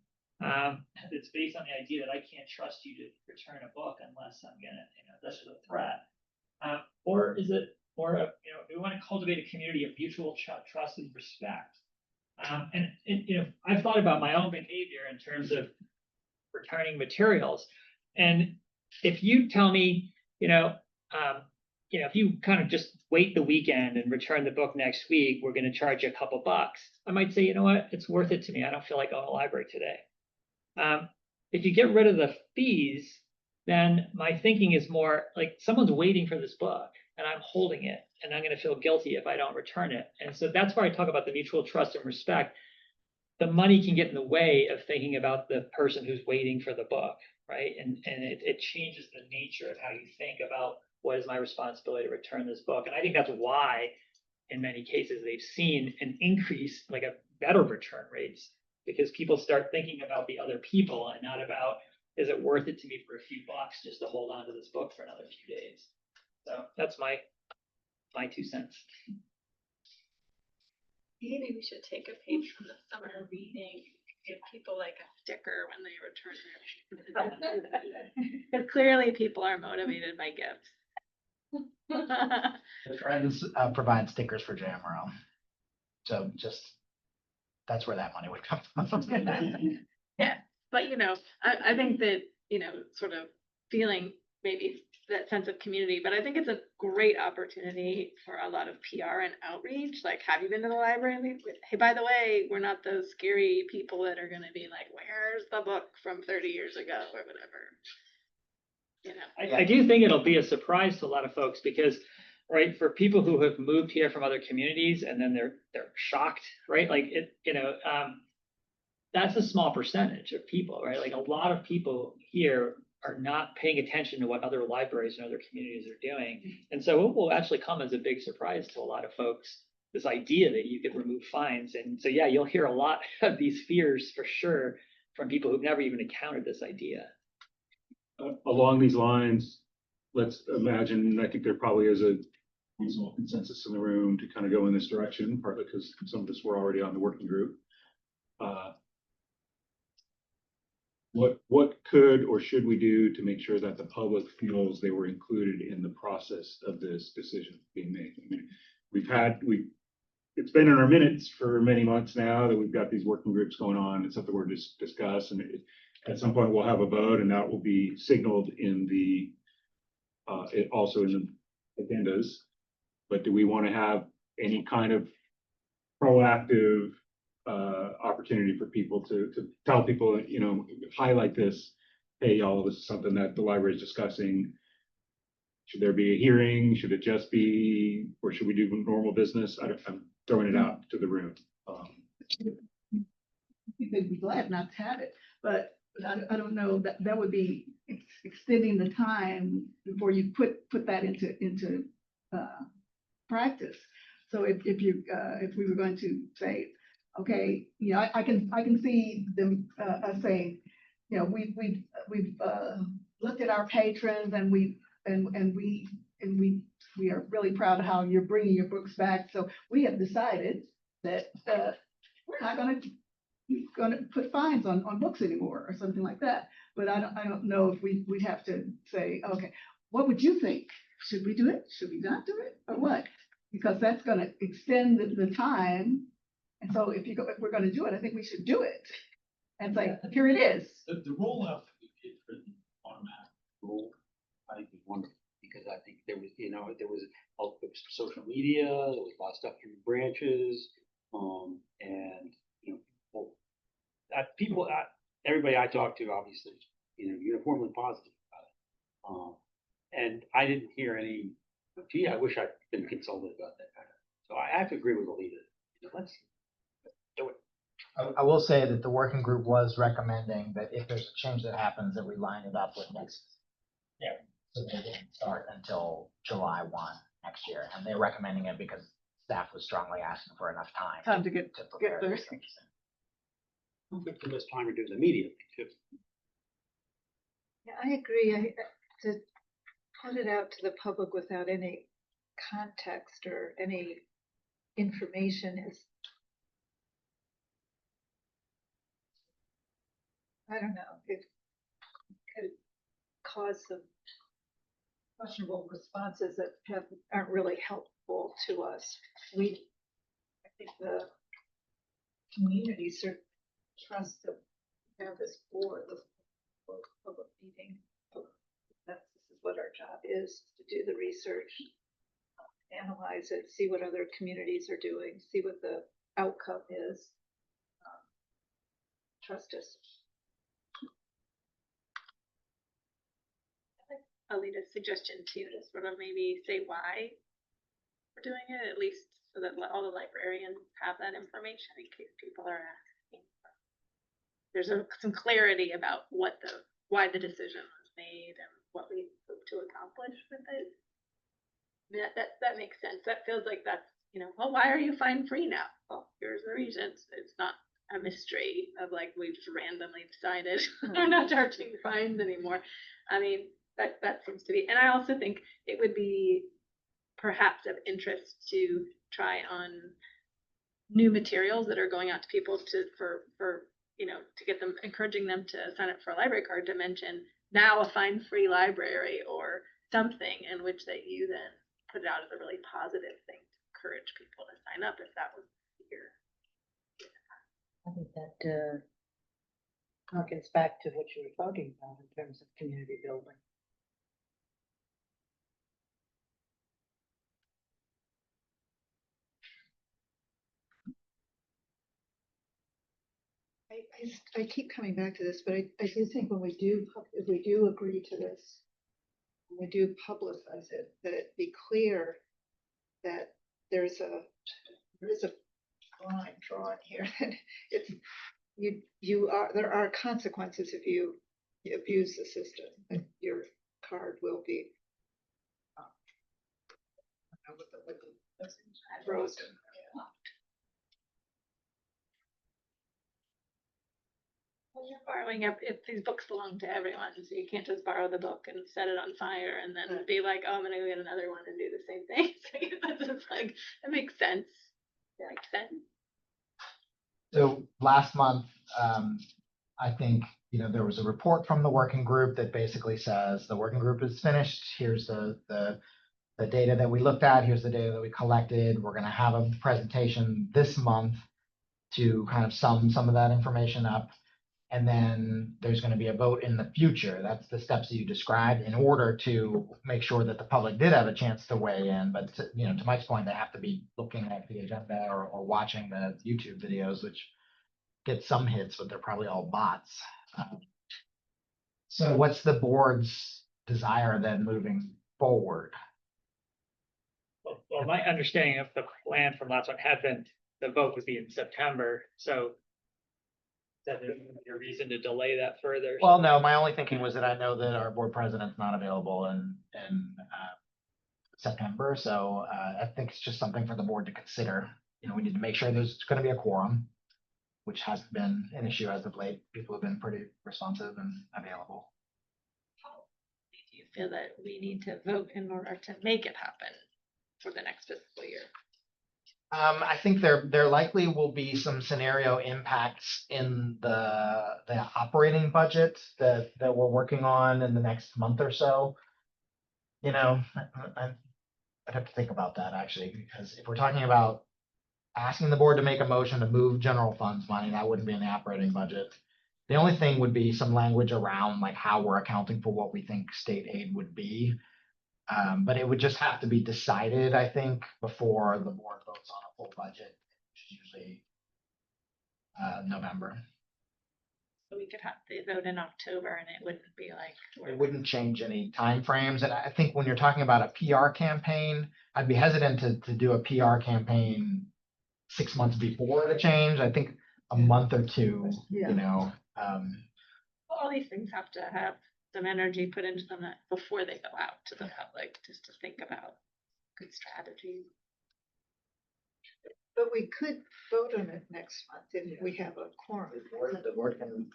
It's based on the idea that I can't trust you to return a book unless I'm gonna, this is a threat. Or is it, we want to cultivate a community of mutual trust and respect. And I've thought about my own behavior in terms of returning materials. And if you tell me, if you kind of just wait the weekend and return the book next week, we're going to charge you a couple bucks. I might say, you know what, it's worth it to me. I don't feel like going to the library today. If you get rid of the fees, then my thinking is more like someone's waiting for this book and I'm holding it and I'm going to feel guilty if I don't return it. And so that's where I talk about the mutual trust and respect. The money can get in the way of thinking about the person who's waiting for the book, right? And it changes the nature of how you think about what is my responsibility to return this book. And I think that's why in many cases they've seen an increase, like a better return rates, because people start thinking about the other people and not about, is it worth it to me for a few bucks just to hold on to this book for another few days? So that's my 2 cents. Maybe we should take a page from the summer reading, give people like a sticker when they return their. Because clearly people are motivated by gifts. The Friends provide stickers for JMRL. So that's where that money would come from. Yeah, but I think that, sort of feeling maybe that sense of community, but I think it's a great opportunity for a lot of PR and outreach. Like, have you been to the library? Hey, by the way, we're not those scary people that are going to be like, where's the book from 30 years ago or whatever. I do think it'll be a surprise to a lot of folks because, right, for people who have moved here from other communities and then they're shocked, right? Like that's a small percentage of people, right? Like a lot of people here are not paying attention to what other libraries and other communities are doing. And so it will actually come as a big surprise to a lot of folks, this idea that you could remove fines. And so, yeah, you'll hear a lot of these fears for sure from people who've never even encountered this idea. Along these lines, let's imagine, I think there probably is a reasonable consensus in the room to kind of go in this direction, partly because some of us were already on the working group. What could or should we do to make sure that the public feels they were included in the process of this decision being made? I mean, it's been in our minutes for many months now that we've got these working groups going on. It's something we're just discuss, and at some point we'll have a vote, and that will be signaled in also in the agendas. But do we want to have any kind of proactive opportunity for people to tell people, highlight this, hey, y'all, this is something that the library is discussing. Should there be a hearing? Should it just be, or should we do normal business? I'm throwing it out to the room. They'd be glad not to have it, but I don't know that would be extending the time before you put that into practice. So if we were going to say, okay, I can see them us saying, we've looked at our patrons and we are really proud of how you're bringing your books back. So we have decided that we're not going to put fines on books anymore or something like that. But I don't know if we have to say, okay, what would you think? Should we do it? Should we not do it, or what? Because that's going to extend the time. And so if we're going to do it, I think we should do it. And it's like, here it is. The rollout that we did for the automatic roll, I think was wonderful, because I think there was social media, there was a lot of stuff from the branches, and everybody I talked to, obviously, uniformly positive about it. And I didn't hear any, gee, I wish I'd been consulted about that kind of. So I have to agree with Alita. Let's do it. I will say that the working group was recommending that if there's a change that happens, that we line it up with next year. So they didn't start until July 1 next year. And they're recommending it because staff was strongly asking for enough time To get prepare there. these things. Good for this time to do it immediately too. Yeah, I agree. To put it out to the public without any context or any information is I don't know, it could cause some questionable responses that aren't really helpful to us. I think the community should trust that we have this board, this public meeting. This is what our job is, to do the research, analyze it, see what other communities are doing, see what the outcome is. Trust us. I'll leave a suggestion too, to sort of maybe say why we're doing it, at least so that all the librarians have that information in case people are asking. There's some clarity about why the decision was made and what we hope to accomplish with it. That makes sense. That feels like that's, well, why are you fine free now? Well, here's the reasons. It's not a mystery of like, we've just randomly decided we're not charging fines anymore. I mean, that seems to be, and I also think it would be perhaps of interest to try on new materials that are going out to people to get them, encouraging them to sign up for a library card, to mention now a fine-free library or something, in which that you then put it out as a really positive thing to encourage people to sign up if that was here. I think that harkens back to what you were talking about in terms of community building. I keep coming back to this, but I do think if we do agree to this, when we do publicize it, that it be clear that there is a line drawn here. It's, there are consequences if you abuse the system, and your card will be frozen. Well, you're borrowing if these books belong to everyone, so you can't just borrow the book and set it on fire and then be like, oh, I'm gonna go get another one and do the same thing. So that's just like, it makes sense. It makes sense. So last month, I think, there was a report from the working group that basically says the working group is finished. Here's the data that we looked at. Here's the data that we collected. We're going to have a presentation this month to kind of sum some of that information up. And then there's going to be a vote in the future. That's the steps that you described in order to make sure that the public did have a chance to weigh in. But to Mike's point, they have to be looking at the agenda or watching the YouTube videos, which get some hits, but they're probably all bots. So what's the board's desire then moving forward? Well, my understanding of the plan from last one had been the vote would be in September, so that there's a reason to delay that further. Well, no, my only thinking was that I know that our board president's not available in September, so I think it's just something for the board to consider. We need to make sure there's going to be a quorum, which hasn't been an issue as of late. People have been pretty responsive and available. Do you feel that we need to vote in order to make it happen for the next fiscal year? I think there likely will be some scenario impacts in the operating budget that we're working on in the next month or so. I'd have to think about that actually, because if we're talking about asking the board to make a motion to move general funds money, that wouldn't be in the operating budget. The only thing would be some language around like how we're accounting for what we think state aid would be. But it would just have to be decided, I think, before the board votes on a full budget, which is usually November. So we could have the vote in October and it wouldn't be like. It wouldn't change any timeframes. And I think when you're talking about a PR campaign, I'd be hesitant to do a PR campaign 6 months before the change. I think a month or two, All these things have to have some energy put into them before they go out to the public, just to think about good strategies. But we could vote on it next month if we have a quorum. The board can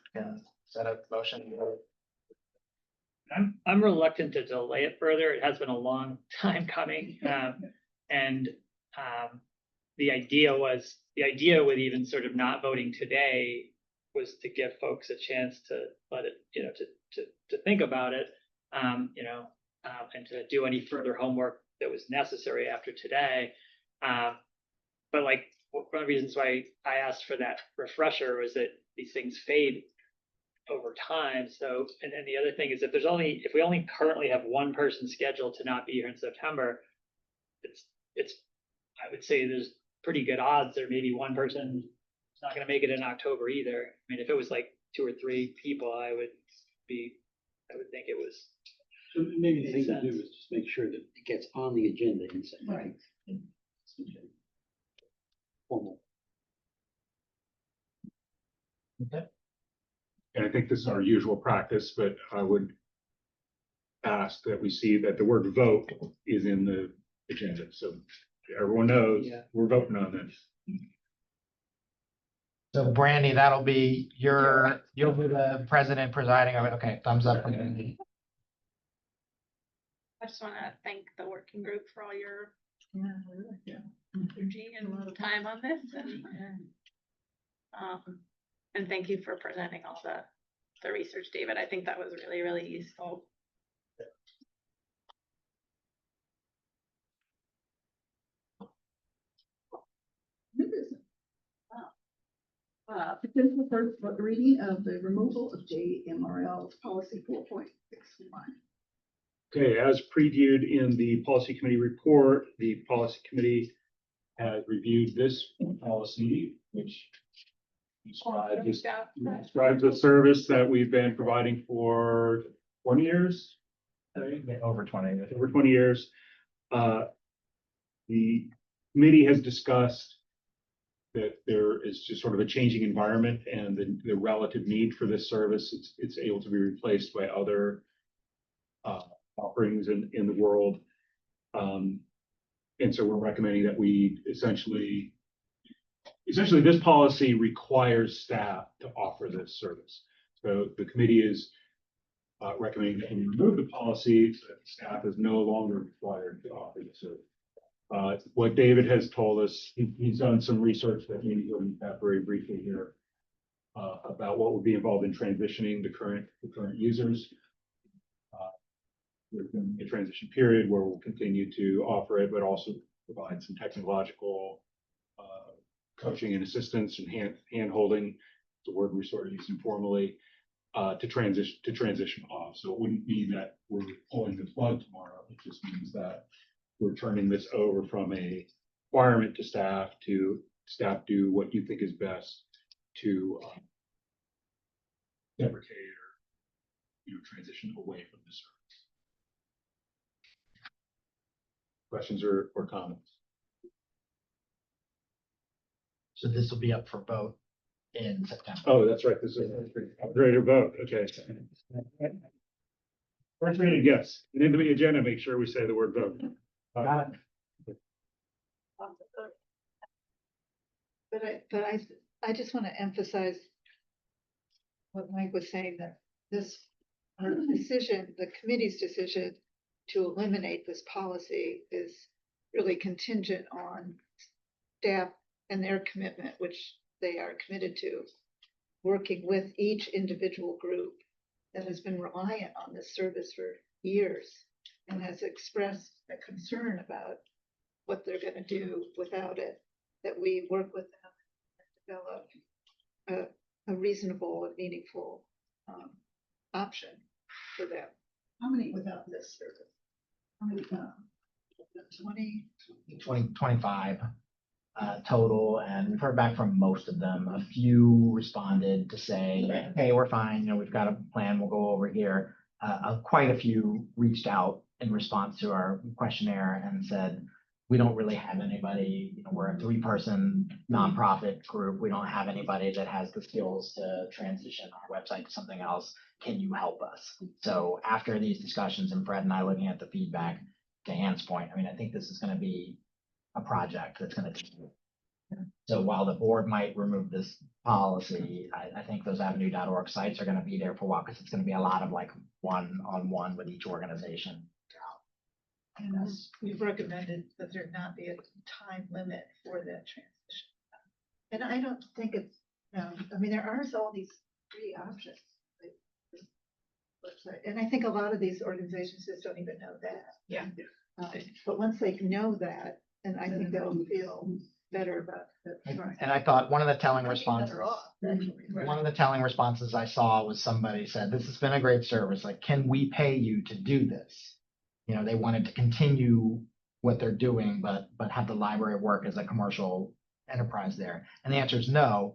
set a motion. I'm reluctant to delay it further. It has been a long time coming. And the idea with even sort of not voting today was to give folks a chance to let it, to think about it, and to do any further homework that was necessary after today. But like, one of the reasons why I asked for that refresher was that these things fade over time. So, and the other thing is, if we only currently have one person scheduled to not be here in September, I would say there's pretty good odds there may be one person who's not going to make it in October either. I mean, if it was like 2 or 3 people, I would think it was. So maybe the thing Makes to do sense. is just make sure that it gets on the agenda in September. Right. Formal. And I think this is our usual practice, but I would ask that we see that the word vote is in the agenda, so everyone knows Yeah. we're voting on this. So Brandy, that'll be you'll be the president presiding over it. Okay, thumbs up. I just want to thank the working group for all your energy and a lot of time on this, and thank you for presenting all the research, David. I think that was really, really useful. New business. Potential first reading of the removal of JMRL policy 4.61. Okay, as previewed in the policy committee report, the policy committee has reviewed this policy, which describes the service that we've been providing for 20 years. Over 20. Over 20 years. The committee has discussed that there is just sort of a changing environment and the relative need for this service. It's able to be replaced by other offerings in the world. And so we're recommending that we essentially this policy requires staff to offer this service. So the committee is recommending that we remove the policy so that staff is no longer required to offer the service. What David has told us, he's done some research that maybe he'll recap very briefly here about what would be involved in transitioning the current users. There's going to be a transition period where we'll continue to offer it, but also provide some technological coaching and assistance and hand holding, the word we sort of use informally, to transition off. So it wouldn't mean that we're pulling the plug tomorrow. It just means that we're turning this over from a requirement to staff do what you think is best to deprecate or transition away from the service. Questions or comments? So this will be up for vote in September. Oh, that's right. This is ready to vote. Okay. First reading, yes. And in the agenda, make sure we say the word vote. Got it. But I just want to emphasize what Mike was saying, that our decision, the committee's decision to eliminate this policy is really contingent on staff and their commitment, which they are committed to, working with each individual group that has been reliant on this service for years and has expressed a concern about what they're going to do without it, that we work with them and develop a reasonable and meaningful option for them. How many without this service? How many? 25 total, and we've heard back from most of them. A few responded to say, hey, we're fine, we've got a plan, we'll go over here. Quite a few reached out in response to our questionnaire and said, we don't really have anybody, we're a 3-person nonprofit group. We don't have anybody that has the skills to transition our website to something else. Can you help us? So after these discussions and Fred and I looking at the feedback, to Ann's point, I think this is going to be a project that's going to take. So while the board might remove this policy, I think those avenue.org sites are going to be there for a while, because it's going to be a lot of like one-on-one with each organization. And we've recommended that there not be a time limit for that transition. And I don't think it's I mean, there are all these free options. like, this website. And I think a lot of these organizations just don't even know that. Yeah. But once they know that, and I think they'll feel better about it. And I thought one of the telling responses. Better off, actually. One of the telling responses I saw was somebody said, this has been a great service. Like, can we pay you to do this? You know, they wanted to continue what they're doing, but have the library work as a commercial enterprise there. And the answer is no,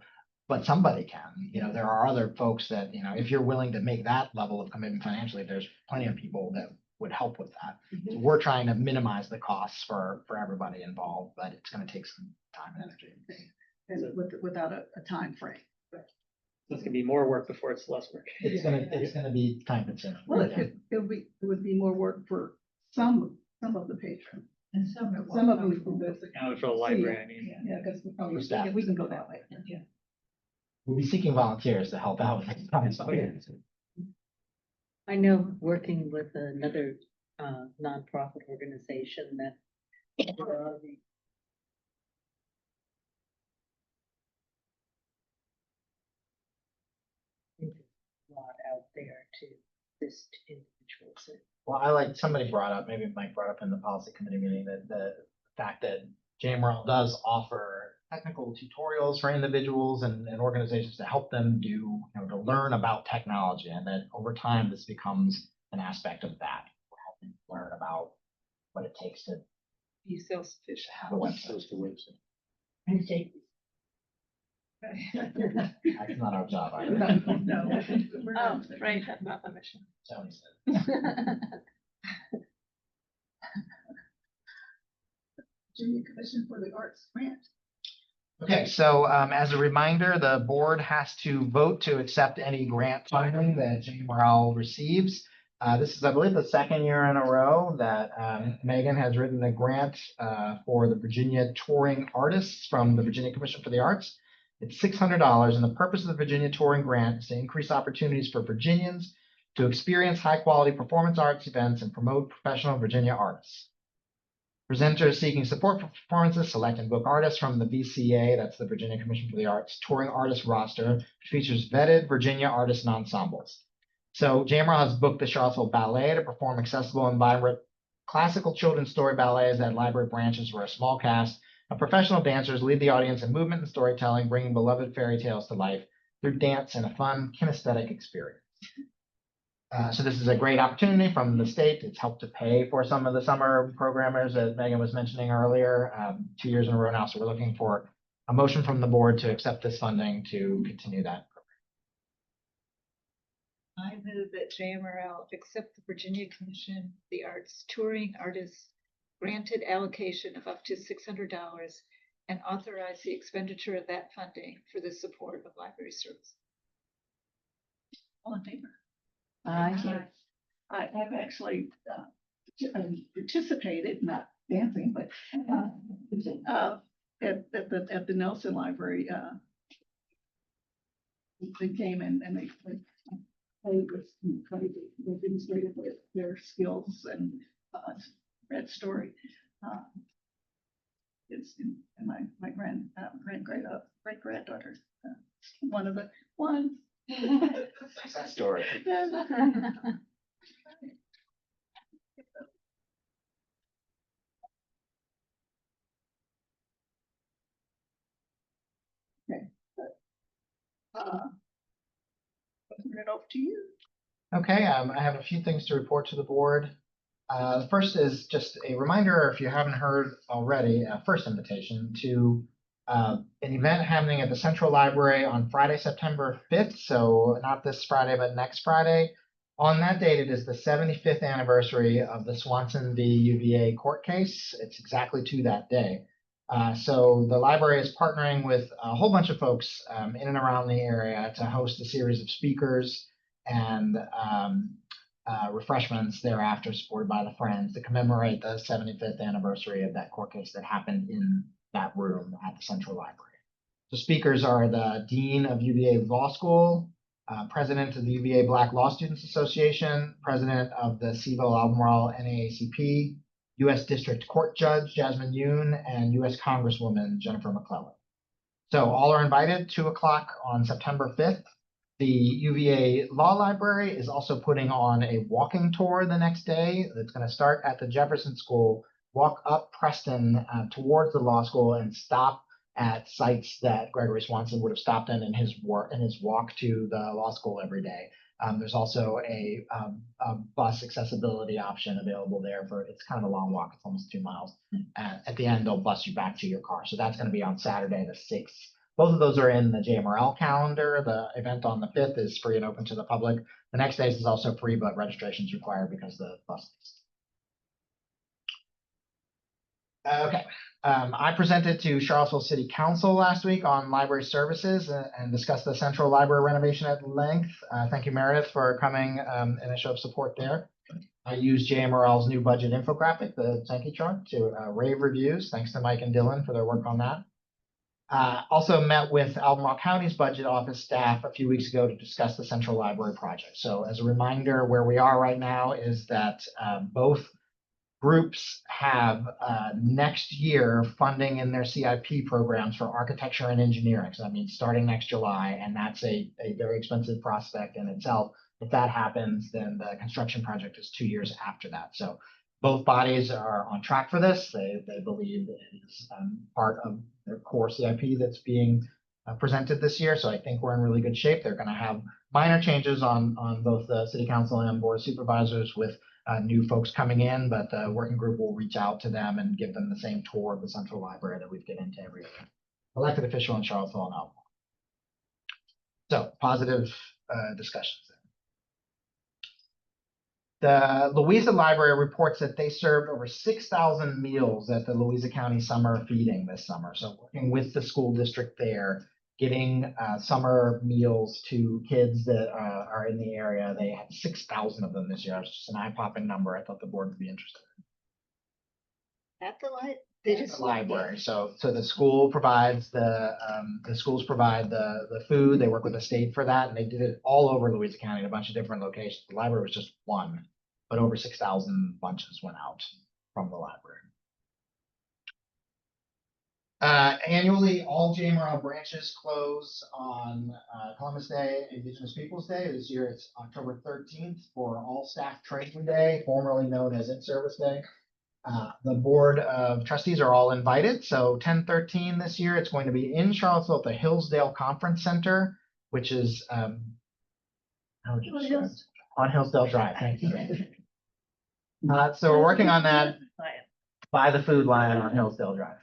but somebody can. You know, there are other folks that, you know, if you're willing to make that level of commitment financially, there's plenty of people that would help with that. So we're trying to minimize the costs for everybody involved, but it's going to take some time and energy. And without a time frame. It's gonna be more work before it's less work. It's gonna be time consuming. Well, it would be more work for some of the patrons. And some of them. For the library, I mean. Yeah, because For staff. we can go that way. Yeah. We'll be seeking volunteers to help out with this. I know working with another nonprofit organization that a lot out there to assist individuals. Well, I like, somebody brought up, maybe Mike brought up in the policy committee meeting, that the fact that JMRL does offer technical tutorials for individuals and organizations to help them do, you know, to learn about technology, and that over time this becomes an aspect of that. We're helping learn about what it takes to Be self-sufficient. have a website. That's not our job. either. No. Oh, right, that's not the mission. Tony said. Junior Commission for the Arts Grant. Okay, so as a reminder, the board has to vote to accept any grant funding that JMRL receives. This is, I believe, the second year in a row that Megan has written a grant for the Virginia touring artists from the Virginia Commission for the Arts. It's $600, and the purpose of the Virginia Touring Grant is to increase opportunities for Virginians to experience high-quality performance arts events and promote professional Virginia artists. Presenters seeking support for performances select and book artists from the VCA, that's the Virginia Commission for the Arts, touring artist roster, which features vetted Virginia artists and ensembles. So JMRL has booked the Charlottesville Ballet to perform accessible and vibrant classical children's story ballets at library branches where a small cast of professional dancers lead the audience in movement and storytelling, bringing beloved fairy tales to life through dance and a fun kinesthetic experience. So this is a great opportunity from the state. It's helped to pay for some of the summer programmers that Megan was mentioning earlier, 2 years in a row now. So we're looking for a motion from the board to accept this funding to continue that program. I move that JMRL accept the Virginia Commission, the Arts Touring Artists granted allocation of up to $600 and authorize the expenditure of that funding for the support of library service. All in favor? Aye. I've actually participated, not dancing, but at the Nelson Library. They came and they played with, they demonstrated their skills and read story. It's and my great granddaughter, one of the ones. Success story. Turn it over to you. Okay, I have a few things to report to the board. The first is just a reminder, if you haven't heard already, first invitation to an event happening at the Central Library on Friday, September 5th. So not this Friday, but next Friday. On that date, it is the 75th anniversary of the Swanson v. UVA court case. It's exactly to that day. So the library is partnering with a whole bunch of folks in and around the area to host a series of speakers and refreshments thereafter, supported by the Friends, to commemorate the 75th anniversary of that court case that happened in that room at the Central Library. The speakers are the Dean of UVA Law School, President of the UVA Black Law Students Association, President of the CVille Albemarle NAACP, U.S. District Court Judge Jasmine Yoon, and U.S. Congresswoman Jennifer McClellan. So all are invited, 2 o'clock on September 5th. The UVA Law Library is also putting on a walking tour the next day. It's going to start at the Jefferson School, walk up Preston towards the law school, and stop at sites that Gregory Swanson would have stopped in his walk to the law school every day. There's also a bus accessibility option available there for, it's kind of a long walk, it's almost 2 miles. At the end, they'll bus you back to your car. So that's going to be on Saturday, the 6th. Both of those are in the JMRL calendar. The event on the 5th is free and open to the public. The next day is also free, but registration is required because the bus. Okay. I presented to Charlottesville City Council last week on library services and discussed the central library renovation at length. Thank you, Meredith, for coming and a show of support there. I used JMRL's new budget infographic, the Sankey chart, to rave reviews. Thanks to Mike and Dylan for their work on that. Also met with Albemarle County's budget office staff a few weeks ago to discuss the central library project. So as a reminder, where we are right now is that both groups have next year funding in their CIP programs for architecture and engineering. So that means starting next July, and that's a very expensive prospect in itself. If that happens, then the construction project is 2 years after that. So both bodies are on track for this. They believe it is part of their core CIP that's being presented this year. So I think we're in really good shape. They're going to have minor changes on both the city council and board of supervisors with new folks coming in, but the working group will reach out to them and give them the same tour of the central library that we've given to every elected official in Charlottesville and Albemarle. So positive discussions there. The Louisa Library reports that they served over 6,000 meals at the Louisa County Summer Feeding this summer. So working with the school district there, getting summer meals to kids that are in the area. They had 6,000 of them this year. It's just an eye-popping number. I thought the board would be interested. At the light, they just. The library. So the school provides the schools provide the food. They work with the state for that, and they did it all over Louisa County in a bunch of different locations. The library was just one, but over 6,000 bunches went out from the library. Annually, all JMRL branches close on Columbus Day, Indigenous Peoples Day. This year it's October 13th for All Staff Training Day, formerly known as In-Service Day. The Board of Trustees are all invited. So 10/13 this year, it's going to be in Charlottesville at the Hillsdale Conference Center, which is how would you describe it? On Hillsdale Drive. Thank you. So we're working on that by the Food Lion on Hillsdale Drive.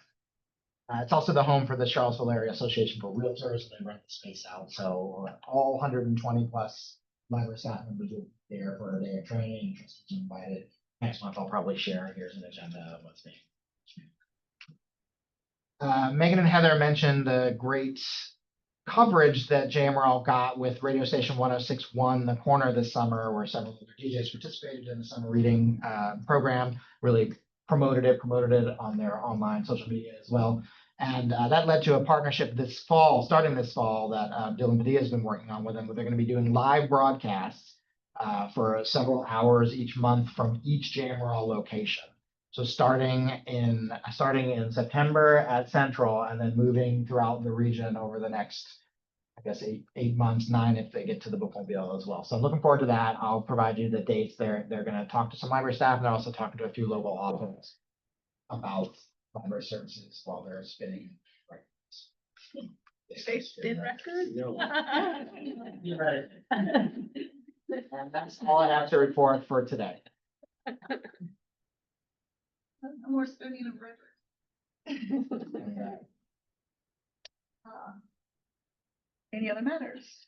It's also the home for the Charlottesville Area Association for Realtors. They rent the space out. So all 120 plus library staff members are there for a day of training. Trustees are invited. Next month, I'll probably share. Here's an agenda of what's being. Megan and Heather mentioned the great coverage that JMRL got with radio station 106.1 The Corner this summer, where several other DJs participated in the summer reading program, really promoted it on their online social media as well. And that led to a partnership this fall, starting this fall, that Dylan Padilla has been working on with them, where they're going to be doing live broadcasts for several hours each month from each JMRL location. So starting in September at Central, and then moving throughout the region over the next, I guess, eight months, 9 if they get to the bookmobile as well. So I'm looking forward to that. I'll provide you the dates. They're going to talk to some library staff, and they're also talking to a few local authors about library services while they're spinning records. They spin records? No. You're right. And that's all I have to report for today. No more spinning of records. Any other matters?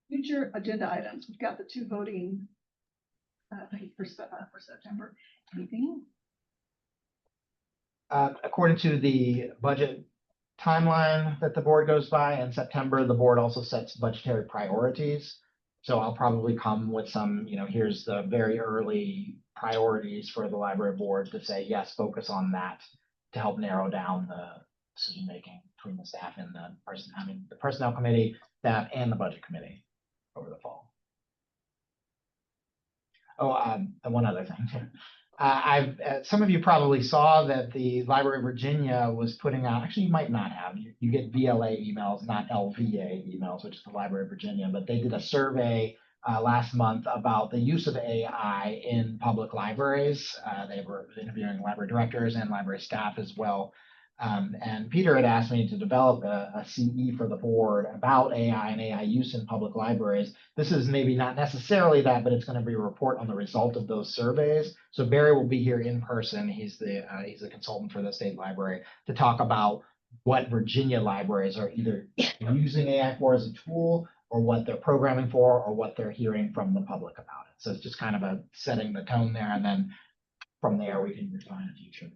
Future agenda items. We've got the 2 voting for September. Anything? According to the budget timeline that the board goes by, in September, the board also sets budgetary priorities. So I'll probably come with some, here's the very early priorities for the library board to say, yes, focus on that to help narrow down the decision making between the staff and the personnel committee, staff, and the budget committee over the fall. And one other thing too. Some of you probably saw that the Library of Virginia was putting out, actually you might not have, you get VLA emails, not LVA emails, which is the Library of Virginia, but they did a survey last month about the use of AI in public libraries. They were interviewing library directors and library staff as well. And Peter had asked me to develop a CE for the board about AI and AI use in public libraries. This is maybe not necessarily that, but it's going to be a report on the result of those surveys. So Barry will be here in person. He's the consultant for the state library to talk about what Virginia libraries are either using AI for as a tool, or what they're programming for, or what they're hearing from the public about it. So it's just kind of a setting the tone there, and then from there we can refine a future.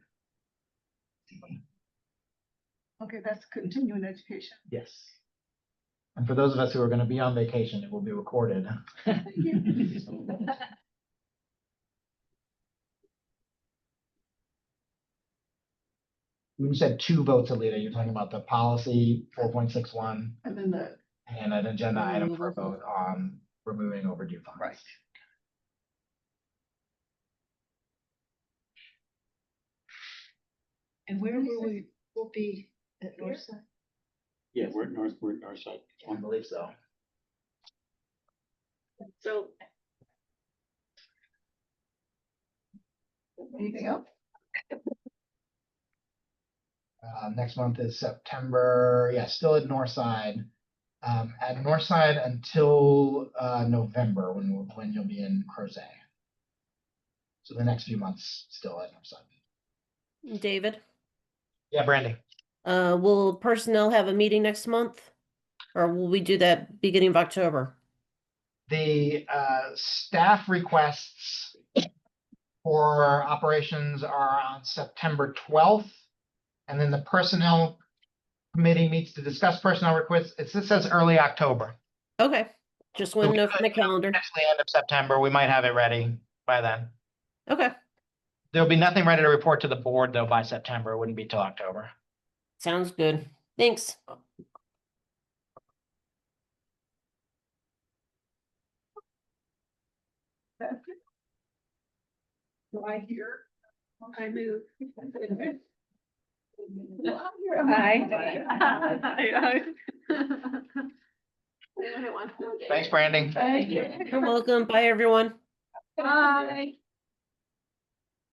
Okay, that's continuing education. Yes. And for those of us who are going to be on vacation, it will be recorded. You said 2 votes, Alita. You're talking about the policy 4.61 And then the, and an agenda item for a vote on removing overdue funds. right. And where will be at Northside? Yeah, we're at Northside. I believe so. So Anything else? Next month is September. Yeah, still at Northside. At Northside until November when you'll be in Crozet. So the next few months still at Northside. David, Yeah, Brandy. will personnel have a meeting next month? Or will we do that beginning of October? The staff requests for operations are on September 12th. And then the personnel committee meets to discuss personnel requests. It says early October. Okay, just want to know from the calendar. Actually, end of September. We might have it ready by then. Okay, There'll be nothing ready to report to the board though by September. It wouldn't be till October. sounds good. Thanks. That's it. Do I hear? I move. Thanks, Brandy. Thank you. You're welcome. Bye, everyone. Bye.